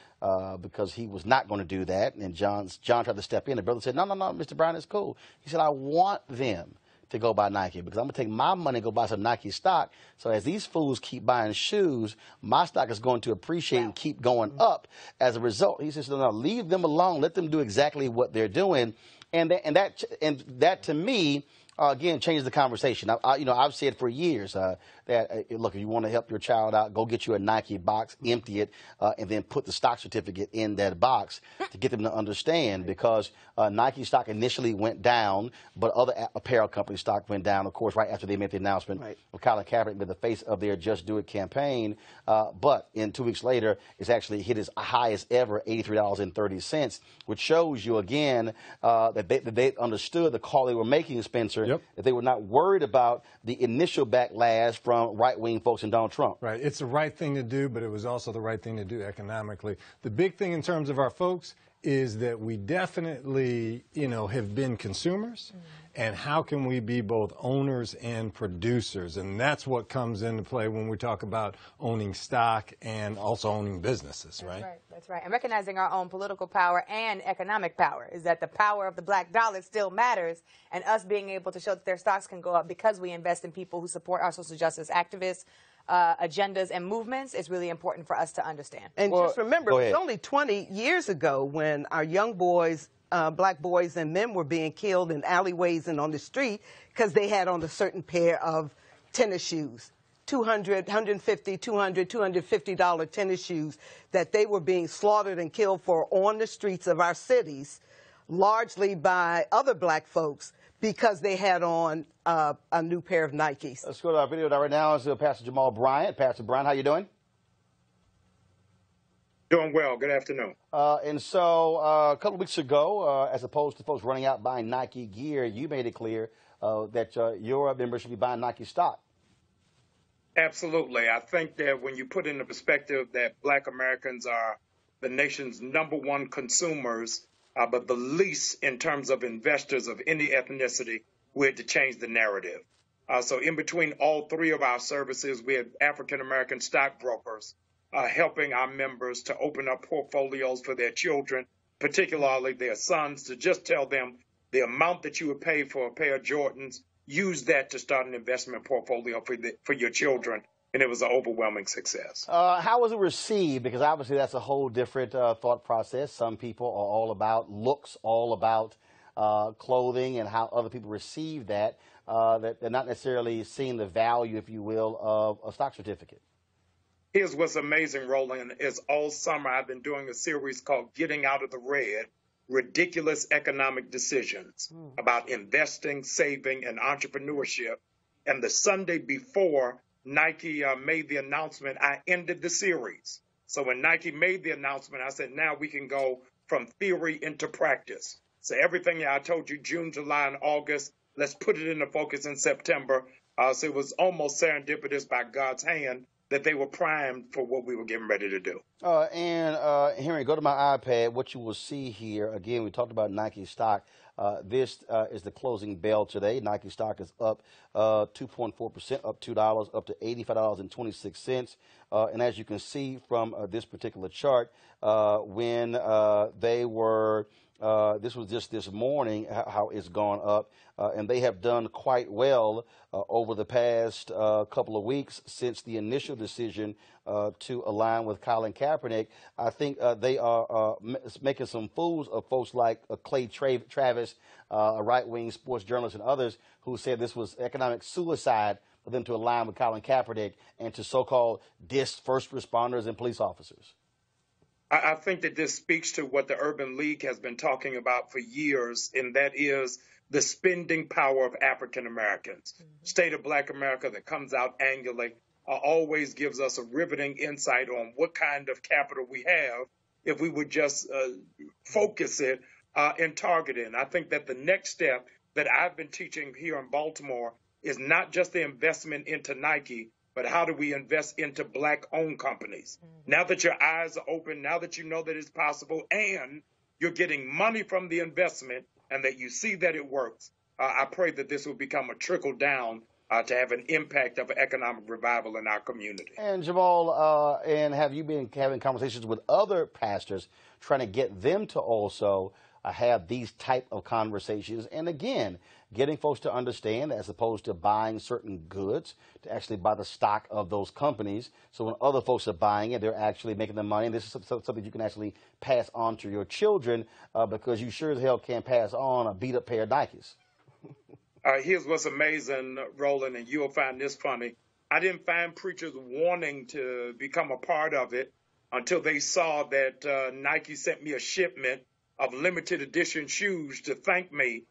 because he was not going to do that. And John tried to step in. The brother said, "No, Mr. Bryant, it's cool." He said, "I want them to go buy Nike because I'm going to take my money and go buy some Nike stock. So as these fools keep buying shoes, my stock is going to appreciate and keep going up as a result." He says, "No, leave them alone. Let them do exactly what they're doing." And that to me, again, changes the conversation. I've said for years that, look, if you want to help your child out, go get you a Nike box, empty it, and then put the stock certificate in that box to get them to understand, because Nike stock initially went down, but other apparel company stock went down, of course, right after they made the announcement of Colin Kaepernick being the face of their Just Do It campaign. But in 2 weeks later, it's actually hit its highest ever, $83.30, which shows you, again, that they understood the call they were making, Spencer, that they were not worried about the initial backlash from right-wing folks and Donald Trump. Right. It's the right thing to do, but it was also the right thing to do economically. The big thing in terms of our folks is that we definitely, have been consumers, and how can we be both owners and producers? And that's what comes into play when we talk about owning stock and also owning businesses, right? That's right. And recognizing our own political power and economic power is that the power of the black dollar still matters, and us being able to show that their stocks can go up because we invest in people who support our social justice activists, agendas and movements is really important for us to understand. And just remember, it was only 20 years ago when our young boys, black boys and men, were being killed in alleyways and on the street because they had on a certain pair of tennis shoes. $200, $150, $200, $250 tennis shoes that they were being slaughtered and killed for on the streets of our cities, largely by other black folks, because they had on a new pair of Nikes. Let's go to our video right now. It's Pastor Jamal Bryant. Pastor Bryant, how you doing? Doing well. Good afternoon. And so a couple of weeks ago, as opposed to folks running out buying Nike gear, you made it clear that your members should be buying Nike stock. Absolutely. I think that when you put into perspective that black Americans are the nation's #1 consumers, but the least in terms of investors of any ethnicity, we had to change the narrative. So in between all three of our services, we have African-American stockbrokers helping our members to open up portfolios for their children, particularly their sons, to just tell them the amount that you would pay for a pair of Jordans, use that to start an investment portfolio for your children. And it was an overwhelming success. How was it received? Because obviously that's a whole different thought process. Some people are all about looks, all about clothing, and how other people receive that. That they're not necessarily seeing the value, if you will, of a stock certificate. Here's what's amazing, Roland, is all summer I've been doing a series called Getting Out of the Red, Ridiculous Economic Decisions, about investing, saving, and entrepreneurship. And the Sunday before Nike made the announcement, I ended the series. So when Nike made the announcement, I said, now we can go from theory into practice. So everything I told you, June, July, and August, let's put it into focus in September. So it was almost serendipitous by God's hand that they were primed for what we were getting ready to do. Henry, go to my iPad. What you will see here, again, we talked about Nike stock. This is the closing bell today. Nike stock is up 2.4%, up $2, up to $85.26. And as you can see from this particular chart, when they were, this was just this morning, how it's gone up. And they have done quite well over the past couple of weeks since the initial decision to align with Colin Kaepernick. I think they are making some fools of folks like Clay Travis, a right-wing sports journalist, and others who said this was economic suicide for them to align with Colin Kaepernick and to so-called diss first responders and police officers. I think that this speaks to what the Urban League has been talking about for years, and that is the spending power of African Americans. State of Black America that comes out annually always gives us a riveting insight on what kind of capital we have if we would just focus it and target it. And I think that the next step that I've been teaching here in Baltimore is not just the investment into Nike, but how do we invest into black-owned companies? Now that your eyes are open, now that you know that it's possible, and you're getting money from the investment and that you see that it works, I pray that this will become a trickle down to have an impact of economic revival in our community. And Jamal, and have you been having conversations with other pastors trying to get them to also have these type of conversations? And again, getting folks to understand, as opposed to buying certain goods, to actually buy the stock of those companies. So when other folks are buying it, they're actually making the money. And this is something you can actually pass on to your children, because you sure as hell can't pass on a beat up pair of Dykes. Here's what's amazing, Roland, and you'll find this funny. I didn't find preachers wanting to become a part of it until they saw that Nike sent me a shipment of limited edition shoes to thank me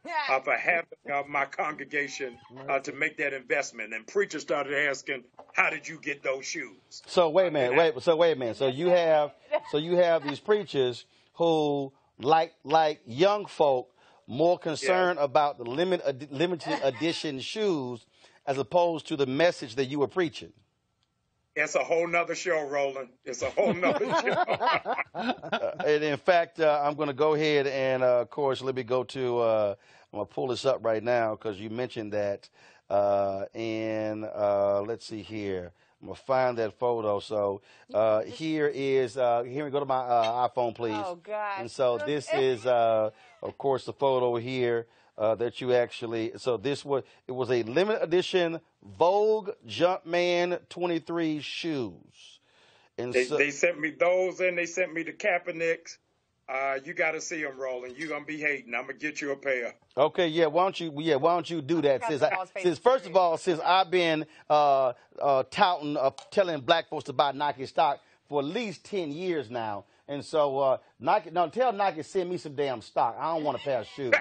for having my congregation to make that investment. And preachers started asking, how did you get those shoes? So wait a minute, So you have these preachers who, like young folk, more concerned about the limited edition shoes as opposed to the message that you were preaching. It's a whole nother show, Roland. It's a whole nother show. And in fact, I'm going to go ahead and, of course, let me go to, I'm going to pull this up right now because you mentioned that. Let's see here. I'm going to find that photo. So here we go to my iPhone, please. Oh, God. And so this is, of course, the photo here that you actually, so it was a limited edition Vogue Jumpman 23 shoes. And they sent me those, and they sent me the Kaepernicks. You got to see them, Roland. You're going to be hating. I'm going to get you a pair. Okay, why don't you do that? Since I've been touting, telling black folks to buy Nike stock for at least 10 years now. And so tell Nike to send me some damn stock. I don't want a pair of shoes.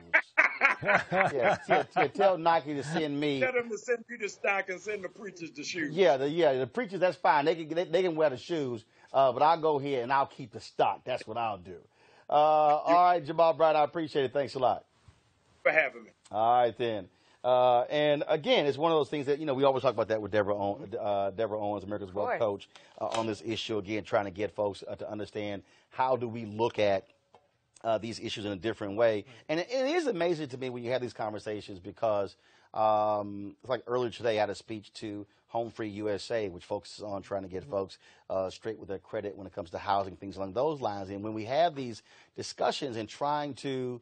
Tell Nike to send me. Tell them to send you the stock and send the preachers the shoes. The preachers, that's fine. They can wear the shoes, but I'll go here and I'll keep the stock. That's what I'll do. All right, Jamal Bryant, I appreciate it. Thanks a lot for having me. All right, then. And again, it's one of those things that, we always talk about that with Deborah Owens, America's Wealth Coach, on this issue, again, trying to get folks to understand how do we look at these issues in a different way. And it is amazing to me when you have these conversations because it's like earlier today I had a speech to Home Free USA, which focuses on trying to get folks straight with their credit when it comes to housing, things along those lines. And when we have these discussions and trying to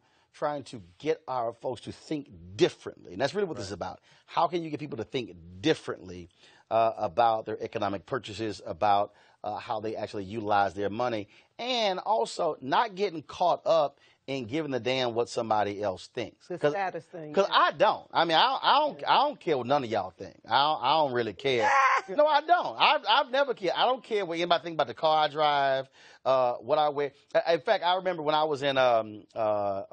get our folks to think differently, and that's really what this is about. How can you get people to think differently about their economic purchases, about how they actually utilize their money, and also not getting caught up in giving a damn what somebody else thinks. The status thing. Because I don't. I mean, I don't care what none of y'all think. I don't really care. No, I don't. I've never cared. I don't care what anybody think about the car I drive, what I wear. In fact, I remember when I was in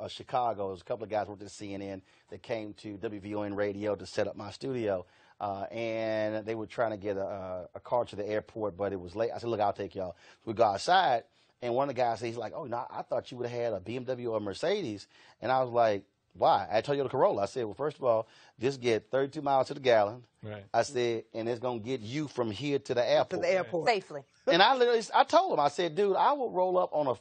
Chicago, there was a couple of guys worked at CNN that came to WVON radio to set up my studio. And they were trying to get a car to the airport, but it was late. I said, look, I'll take y'all. We go outside, and one of the guys said, he's like, oh, no, I thought you would have had a BMW or a Mercedes. And I was like, why? I told you the Corolla. I said, well, first of all, just get 32 miles to the gallon. Right. I said, and it's going to get you from here to the airport. To the airport. Safely. And I told him, I said, dude, I will roll up on at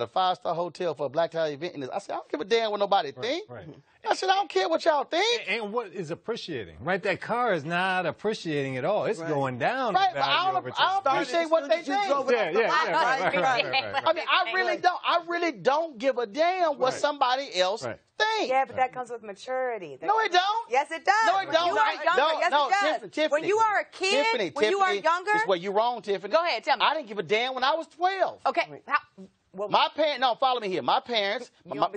a 5-star hotel for a black tie event. And I said, I don't give a damn what nobody think. Right. I said, I don't care what y'all think. And what is appreciating, right? That car is not appreciating at all. It's going down. Right, but I don't appreciate what they think. Right. I mean, I really don't give a damn what somebody else thinks. Yeah, but that comes with maturity. No, it don't. Yes, it does. No, it don't. When you are younger, yes, it does. Tiffany, when you are a kid, when you are younger. This is where you're wrong, Tiffany. Go ahead, tell me. I didn't give a damn when I was 12. Okay. My parents, no, follow me here. My parents, my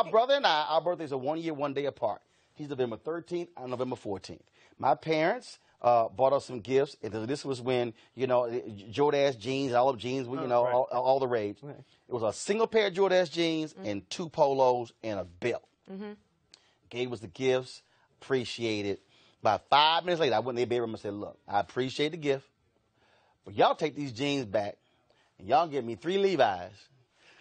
brother and I, our birthdays are 1 year, 1 day apart. He's November 13th, I'm November 14th. My parents bought us some gifts. And this was when, Jordache jeans, all of jeans, all the rage. Right. It was a single pair of Jordache jeans and 2 polos and a belt. Gave us the gifts, appreciated. About 5 minutes later, I went in their bedroom and said, look, I appreciate the gift, but y'all take these jeans back and y'all give me 3 Levi's.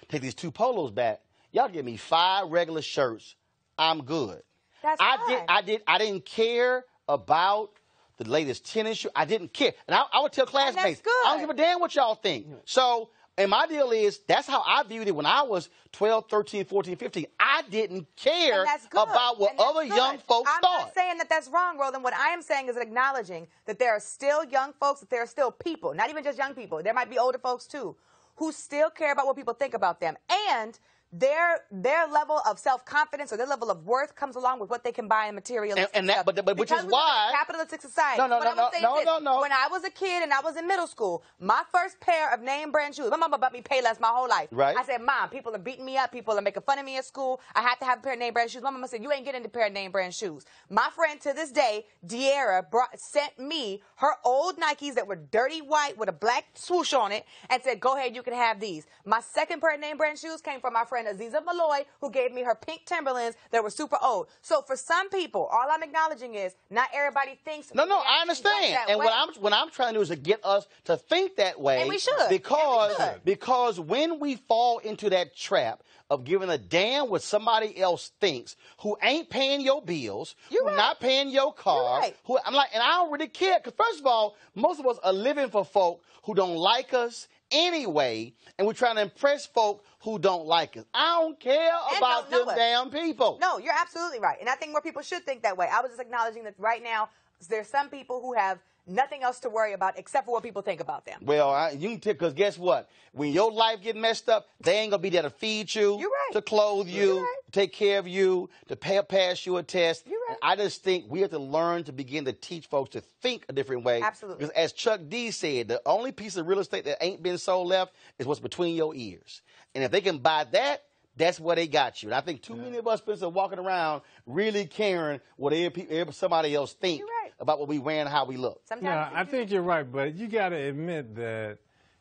Take these 2 polos back. Y'all give me 5 regular shirts. I'm good. That's I didn't care about the latest tennis shoe. I didn't care. And I would tell classmates, I don't give a damn what y'all think. So And my deal is, that's how I viewed it when I was 12, 13, 14, 15. I didn't care about what other young folks thought. I'm not saying that that's wrong, Roland. What I am saying is acknowledging that there are still young folks, that there are still people, not even just young people. There might be older folks, too, who still care about what people think about them. And their level of self-confidence or their level of worth comes along with what they can buy in material. But which is why capitalistic society. No. When I was a kid and I was in middle school, my first pair of name brand shoes, my mama bought me Payless my whole life. Right. I said, Mom, people are beating me up, people are making fun of me at school. I have to have a pair of name brand shoes. My mama said, you ain't getting a pair of name brand shoes. My friend to this day, De'Ara, sent me her old Nikes that were dirty white with a black swoosh on it and said, go ahead, you can have these. My second pair of name brand shoes came from my friend Aziza Malloy, who gave me her pink Timberlands that were super old. So for some people, all I'm acknowledging is not everybody thinks. No, I understand. And what I'm trying to do is to get us to think that way. And we should. Because when we fall into that trap of giving a damn what somebody else thinks, who ain't paying your bills, not paying your car, I'm like, and I don't really care. Because first of all, most of us are living for folk who don't like us anyway, and we're trying to impress folk who don't like us. I don't care about them damn people. No, you're absolutely right. And I think more people should think that way. I was just acknowledging that right now there's some people who have nothing else to worry about except for what people think about them. Well, you can because guess what? When your life get messed up, they ain't going to be there to feed you, to clothe you, to take care of you, to pass you a test. And I just think we have to learn to begin to teach folks to think a different way. Absolutely. Because as Chuck D said, the only piece of real estate that ain't been sold left is what's between your ears. And if they can buy that, that's where they got you. And I think too many of us are walking around really caring what somebody else thinks about what we wear and how we look. Yeah, I think you're right, but you got to admit that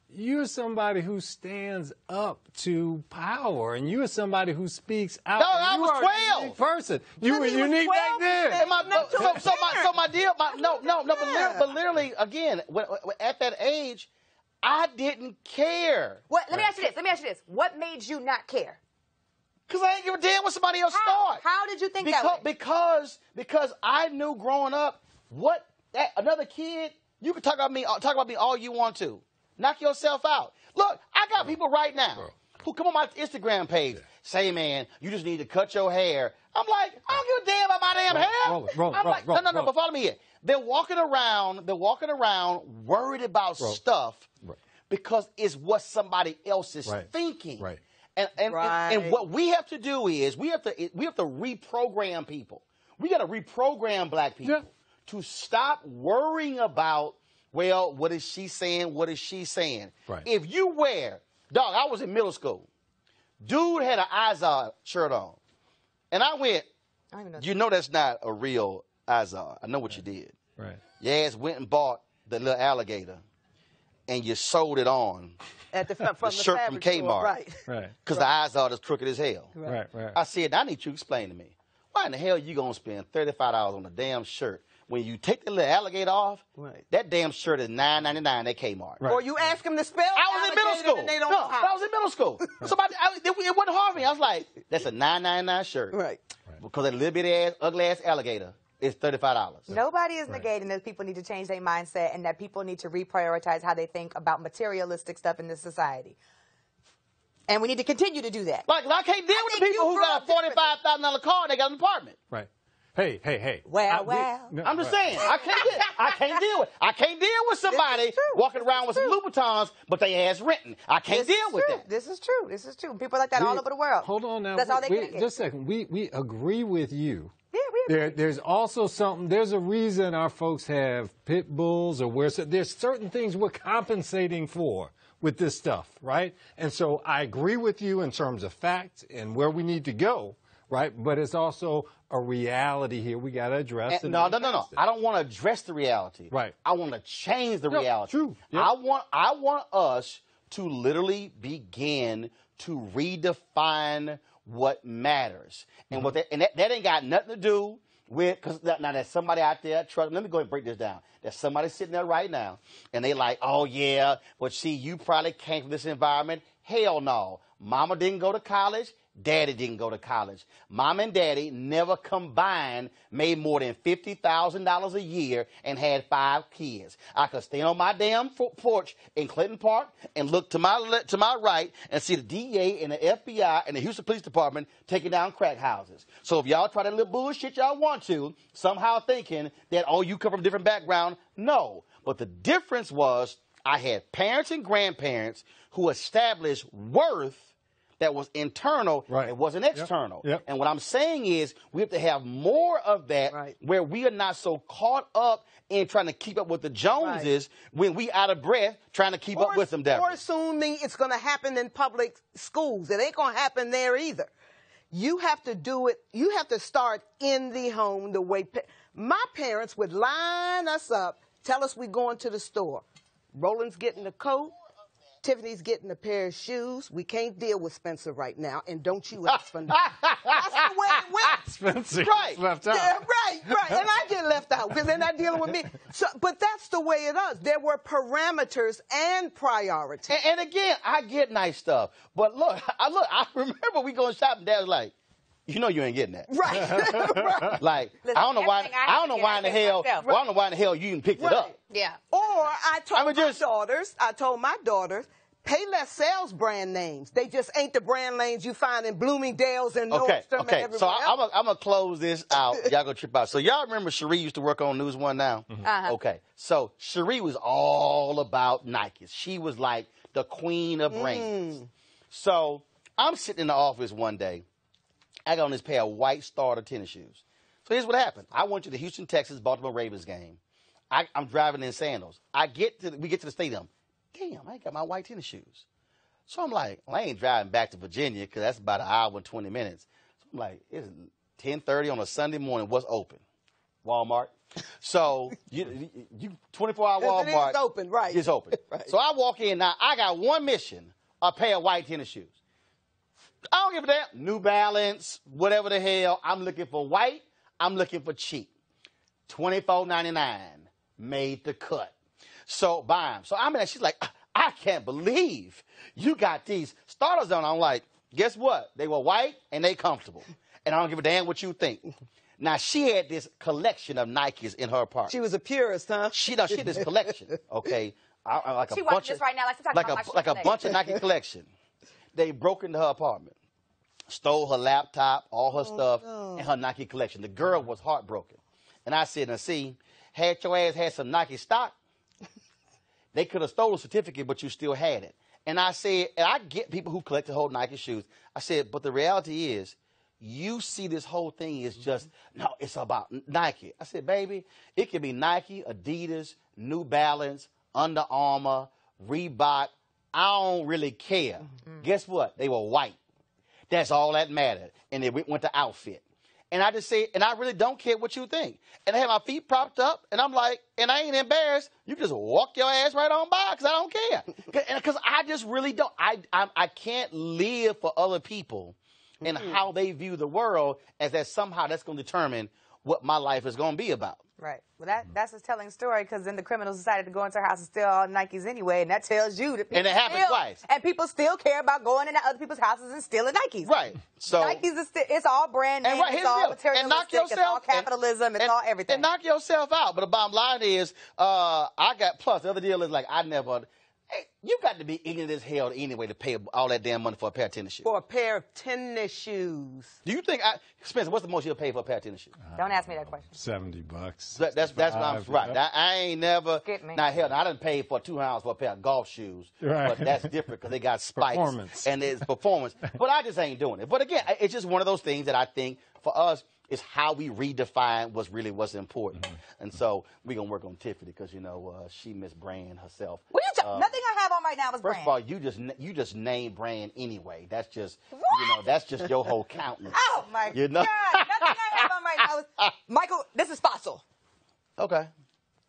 you're somebody who stands up to power, and you're somebody who speaks out. No, I was 12. A unique person. You were unique back then. But literally, again, at that age, I didn't care. Let me ask you this. What made you not care? Because I ain't give a damn what somebody else thought. How did you think that way? Because I knew growing up another kid, you can talk about me all you want to. Knock yourself out. Look, I got people right now who come on my Instagram page, say, man, you just need to cut your hair. I'm like, I don't give a damn about my damn hair. No, but follow me here. They're walking around worried about stuff because it's what somebody else is thinking. Right. And what we have to do is we have to reprogram people. We got to reprogram black people to stop worrying about, well, what is she saying? What is she saying? Right. If you I was in middle school. Dude had an Izod shirt on. And I went, you know that's not a real Izod. I know what you did. Right. Your ass went and bought the little alligator and you sold it on. At the shirt from Kmart. Right. Because the Izod is crooked as hell. Right. I said, I need you to explain to me. Why in the hell you going to spend $35 on a damn shirt? When you take the little alligator off, that damn shirt is $9.99 at Kmart. Or you ask them to spell I was in middle school. And they don't know how. I was in middle school. It wasn't hard for me. I was like, that's a $9.99 shirt. Right. Because that little bitty ugly ass alligator is $35. Nobody is negating that people need to change their mindset and that people need to reprioritize how they think about materialistic stuff in this society. And we need to continue to do that. Like, I can't deal with the people who got a $45,000 car and they got an apartment. Right. Hey. I'm just saying, I can't deal with somebody walking around with some Louboutins, but they ass renting. I can't deal with that. This is true. People like that all over the world. Hold on now. That's all they can get. Just a second. We agree with you. Yeah, we agree. There's also there's a reason our folks have pit bulls or there's certain things we're compensating for with this stuff, right? And so I agree with you in terms of facts and where we need to go. Right, but it's also a reality here. We got to address it. No. I don't want to address the reality. Right. I want to change the reality. True. Yep. I want us to literally begin to redefine what matters, and that ain't got nothing to do with because now there's somebody out there. Let me go ahead and break this down. There's somebody sitting there right now, and they like, oh yeah, but see, you probably came from this environment. Hell no. Mama didn't go to college. Daddy didn't go to college. Mom and Daddy never combined made more than $50,000 a year and had 5 kids. I could stand on my damn porch in Clinton Park and look to my right and see the DEA and the FBI and the Houston Police Department taking down crack houses. So if y'all try that little bullshit y'all want to, somehow thinking that, oh, you come from a different background, no. But the difference was I had parents and grandparents who established worth that was internal, it wasn't external. Yep. And what I'm saying is we have to have more of that where we are not so caught up in trying to keep up with the Joneses when we out of breath trying to keep up with them, Deborah. Or assuming it's going to happen in public schools. It ain't going to happen there either. You have to do it. You have to start in the home the way my parents would line us up, tell us we're going to the store. Roland's getting a coat. Tiffany's getting a pair of shoes. We can't deal with Spencer right now, and don't you ask for nothing. That's the way it went. Spencer left out. Yeah, right. And I get left out because they're not dealing with me. So, but that's the way it is. There were parameters and priorities. And again, I get nice stuff, but look, I remember we going shopping. Dad was like, you know you ain't getting that. Right. Like, Listen, I don't know why in the hell you even picked it up. Yeah. Or I told my daughters, pay less sales brand names. They just ain't the brand names you find in Bloomingdale's and Nordstrom and everywhere so else. I'm going to close this out. Y'all go trip out. So y'all remember Cherie used to work on News One Now? Okay. So Cherie was all about Nikes. She was like the queen of brands. So I'm sitting in the office one day. I got on this pair of white starter tennis shoes. So here's what happened. I went to the Houston, Texas, Baltimore Ravens game. I'm driving in sandals. We get to the stadium. Damn, I ain't got my white tennis shoes. So I'm like, well, I ain't driving back to Virginia because that's about an hour and 20 minutes. So I'm like, it's 10:30 on a Sunday morning. What's open? Walmart. So you 24-hour Walmart. It's open, right. It's open. Right. So I walk in now. I got one mission: a pair of white tennis shoes. I don't give a damn. New Balance, whatever the hell. I'm looking for white. I'm looking for cheap. $24.99 made the cut. So buy them. So I'm in there. She's like, I can't believe you got these starters on. I'm like, guess what? They were white and they comfortable. And I don't give a damn what you think. Now, she had this collection of Nikes in her apartment. She was a purist, huh? She had this collection, okay? She watching this right now. Like a bunch of Nike collection. They broke into her apartment, stole her laptop, all her stuff, and her Nike collection. The girl was heartbroken. And I said, now see, had your ass had some Nike stock, they could have stole a certificate, but you still had it. And I said, and I get people who collect the whole Nike shoes. I said, but the reality is, you see this whole thing is just, no, it's about Nike. I said, baby, it could be Nike, Adidas, New Balance, Under Armour, Reebok. I don't really care. Guess what? They were white. That's all that mattered. And they went to outfit. And I just say, and I really don't care what you think. And I had my feet propped up, and I'm like, and I ain't embarrassed. You just walk your ass right on by because I don't care. Because I just really don't. I can't live for other people and how they view the world as that somehow that's going to determine what my life is going to be about. Right. Well, that's a telling story because then the criminals decided to go into her house and steal all Nikes anyway, and that tells you that people and it happened twice. And people still care about going into other people's houses and stealing Nikes. Right. So Nikes is it's all brand name, it's all materialistic, it's all capitalism, it's all everything. And knock yourself out. But the bottom line is, I got plus the other deal is like I never. Hey, you got to be ignorant as hell anyway to pay all that damn money for a pair of tennis shoes. For a pair of tennis shoes. Do you think, Spencer, what's the most you'll pay for a pair of tennis shoes? Don't ask me that question. $70. That's what I'm right. I ain't never. Skip me. Now, hell, I done paid for $200 for a pair of golf shoes. Right. But that's different because they got spikes. Performance. And it's performance. But I just ain't doing it. But again, it's just one of those things that I think for us, is how we redefine what's important. And so we're going to work on Tiffany because, you know, she Miss Brand herself. What are you talking? Nothing I have on right now is Brand. First of all, you just name Brand anyway. That's just, you know, that's just your whole countenance. Oh, my God. Nothing I have on right now is, Michael, this is Fossil. Okay.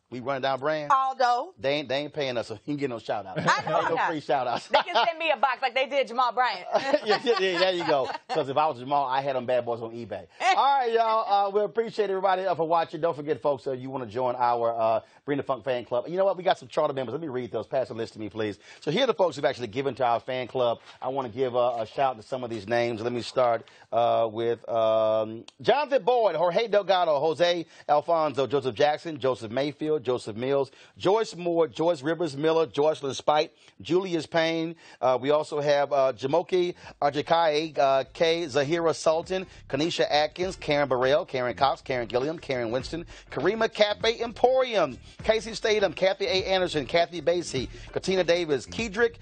We running down brand. Aldo. They ain't paying us, so he can get no shout outs. I know ain't no free shout outs. They can send me a box like they did Jamal Bryant. yeah, there you go. Because if I was Jamal, I had them bad boys on eBay. All right, y'all. We appreciate everybody for watching. Don't forget, folks, you want to join our Bring the Funk fan club. You know what? We got some charter members. Let me read those. Pass the list to me, please. So here are the folks who've actually given to our fan club. I want to give a shout to some of these names. Let me start with Jonathan Boyd, Jorge Delgado, Jose Alfonso, Joseph Jackson, Joseph Mayfield, Joseph Mills, Joyce Moore, Joyce Rivers Miller, Joycelyn Spite, Julius Payne. We also have Jamoki Arjikai, K. Zahira Sultan, Kanisha Atkins, Karen Burrell, Karen Cox, Karen Gilliam, Karen Winston, Karima Cafe Emporium, Casey Statham, Kathy A. Anderson, Kathy Basie, Katina Davis, Keedrick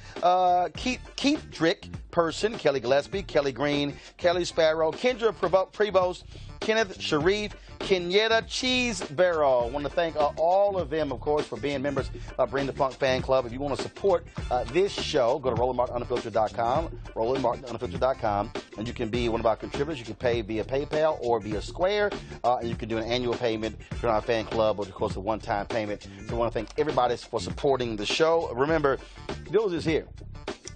Person, Kelly Gillespie, Kelly Green, Kelly Sparrow, Kendra Prevost, Kenneth Sharif, Kenyetta Cheesebarrow. I want to thank all of them, of course, for being members of Bring the Funk fan club. If you want to support this show, go to RolandMartinUnfiltered.com, RolandMartinUnfiltered.com, and you can be one of our contributors. You can pay via PayPal or via Square, and you can do an annual payment for our fan club, or, of course, a one-time payment. So I want to thank everybody for supporting the show. Remember, Bills is here.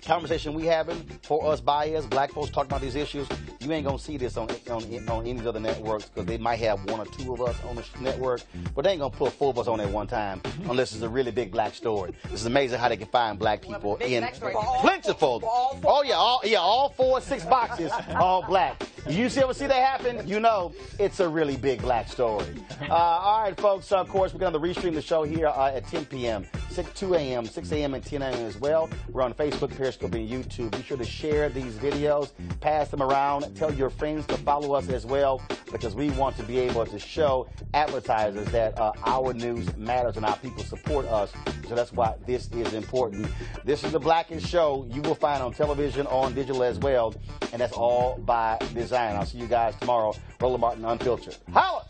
Conversation we having, for us, by us, black folks talking about these issues. You ain't gonna see this on any other networks, because they might have one or two of us on the network, but they ain't gonna put four of us on at one time unless it's a really big black story. It's amazing how they can find black people in plentiful. All 4 or 6 boxes, all black. You ever see that happen? You know it's a really big black story. All right, folks. Of course, we're gonna restream the show here at 10 p.m., 2 a.m., 6 a.m., and 10 a.m. as well. We're on Facebook, Periscope, and YouTube. Be sure to share these videos, pass them around, tell your friends to follow us as well, because we want to be able to show advertisers that our news matters and our people support us. So that's why this is important. This is the blackest show you will find on television, on digital as well, and that's all by design. I'll see you guys tomorrow. Roland Martin Unfiltered. Holla!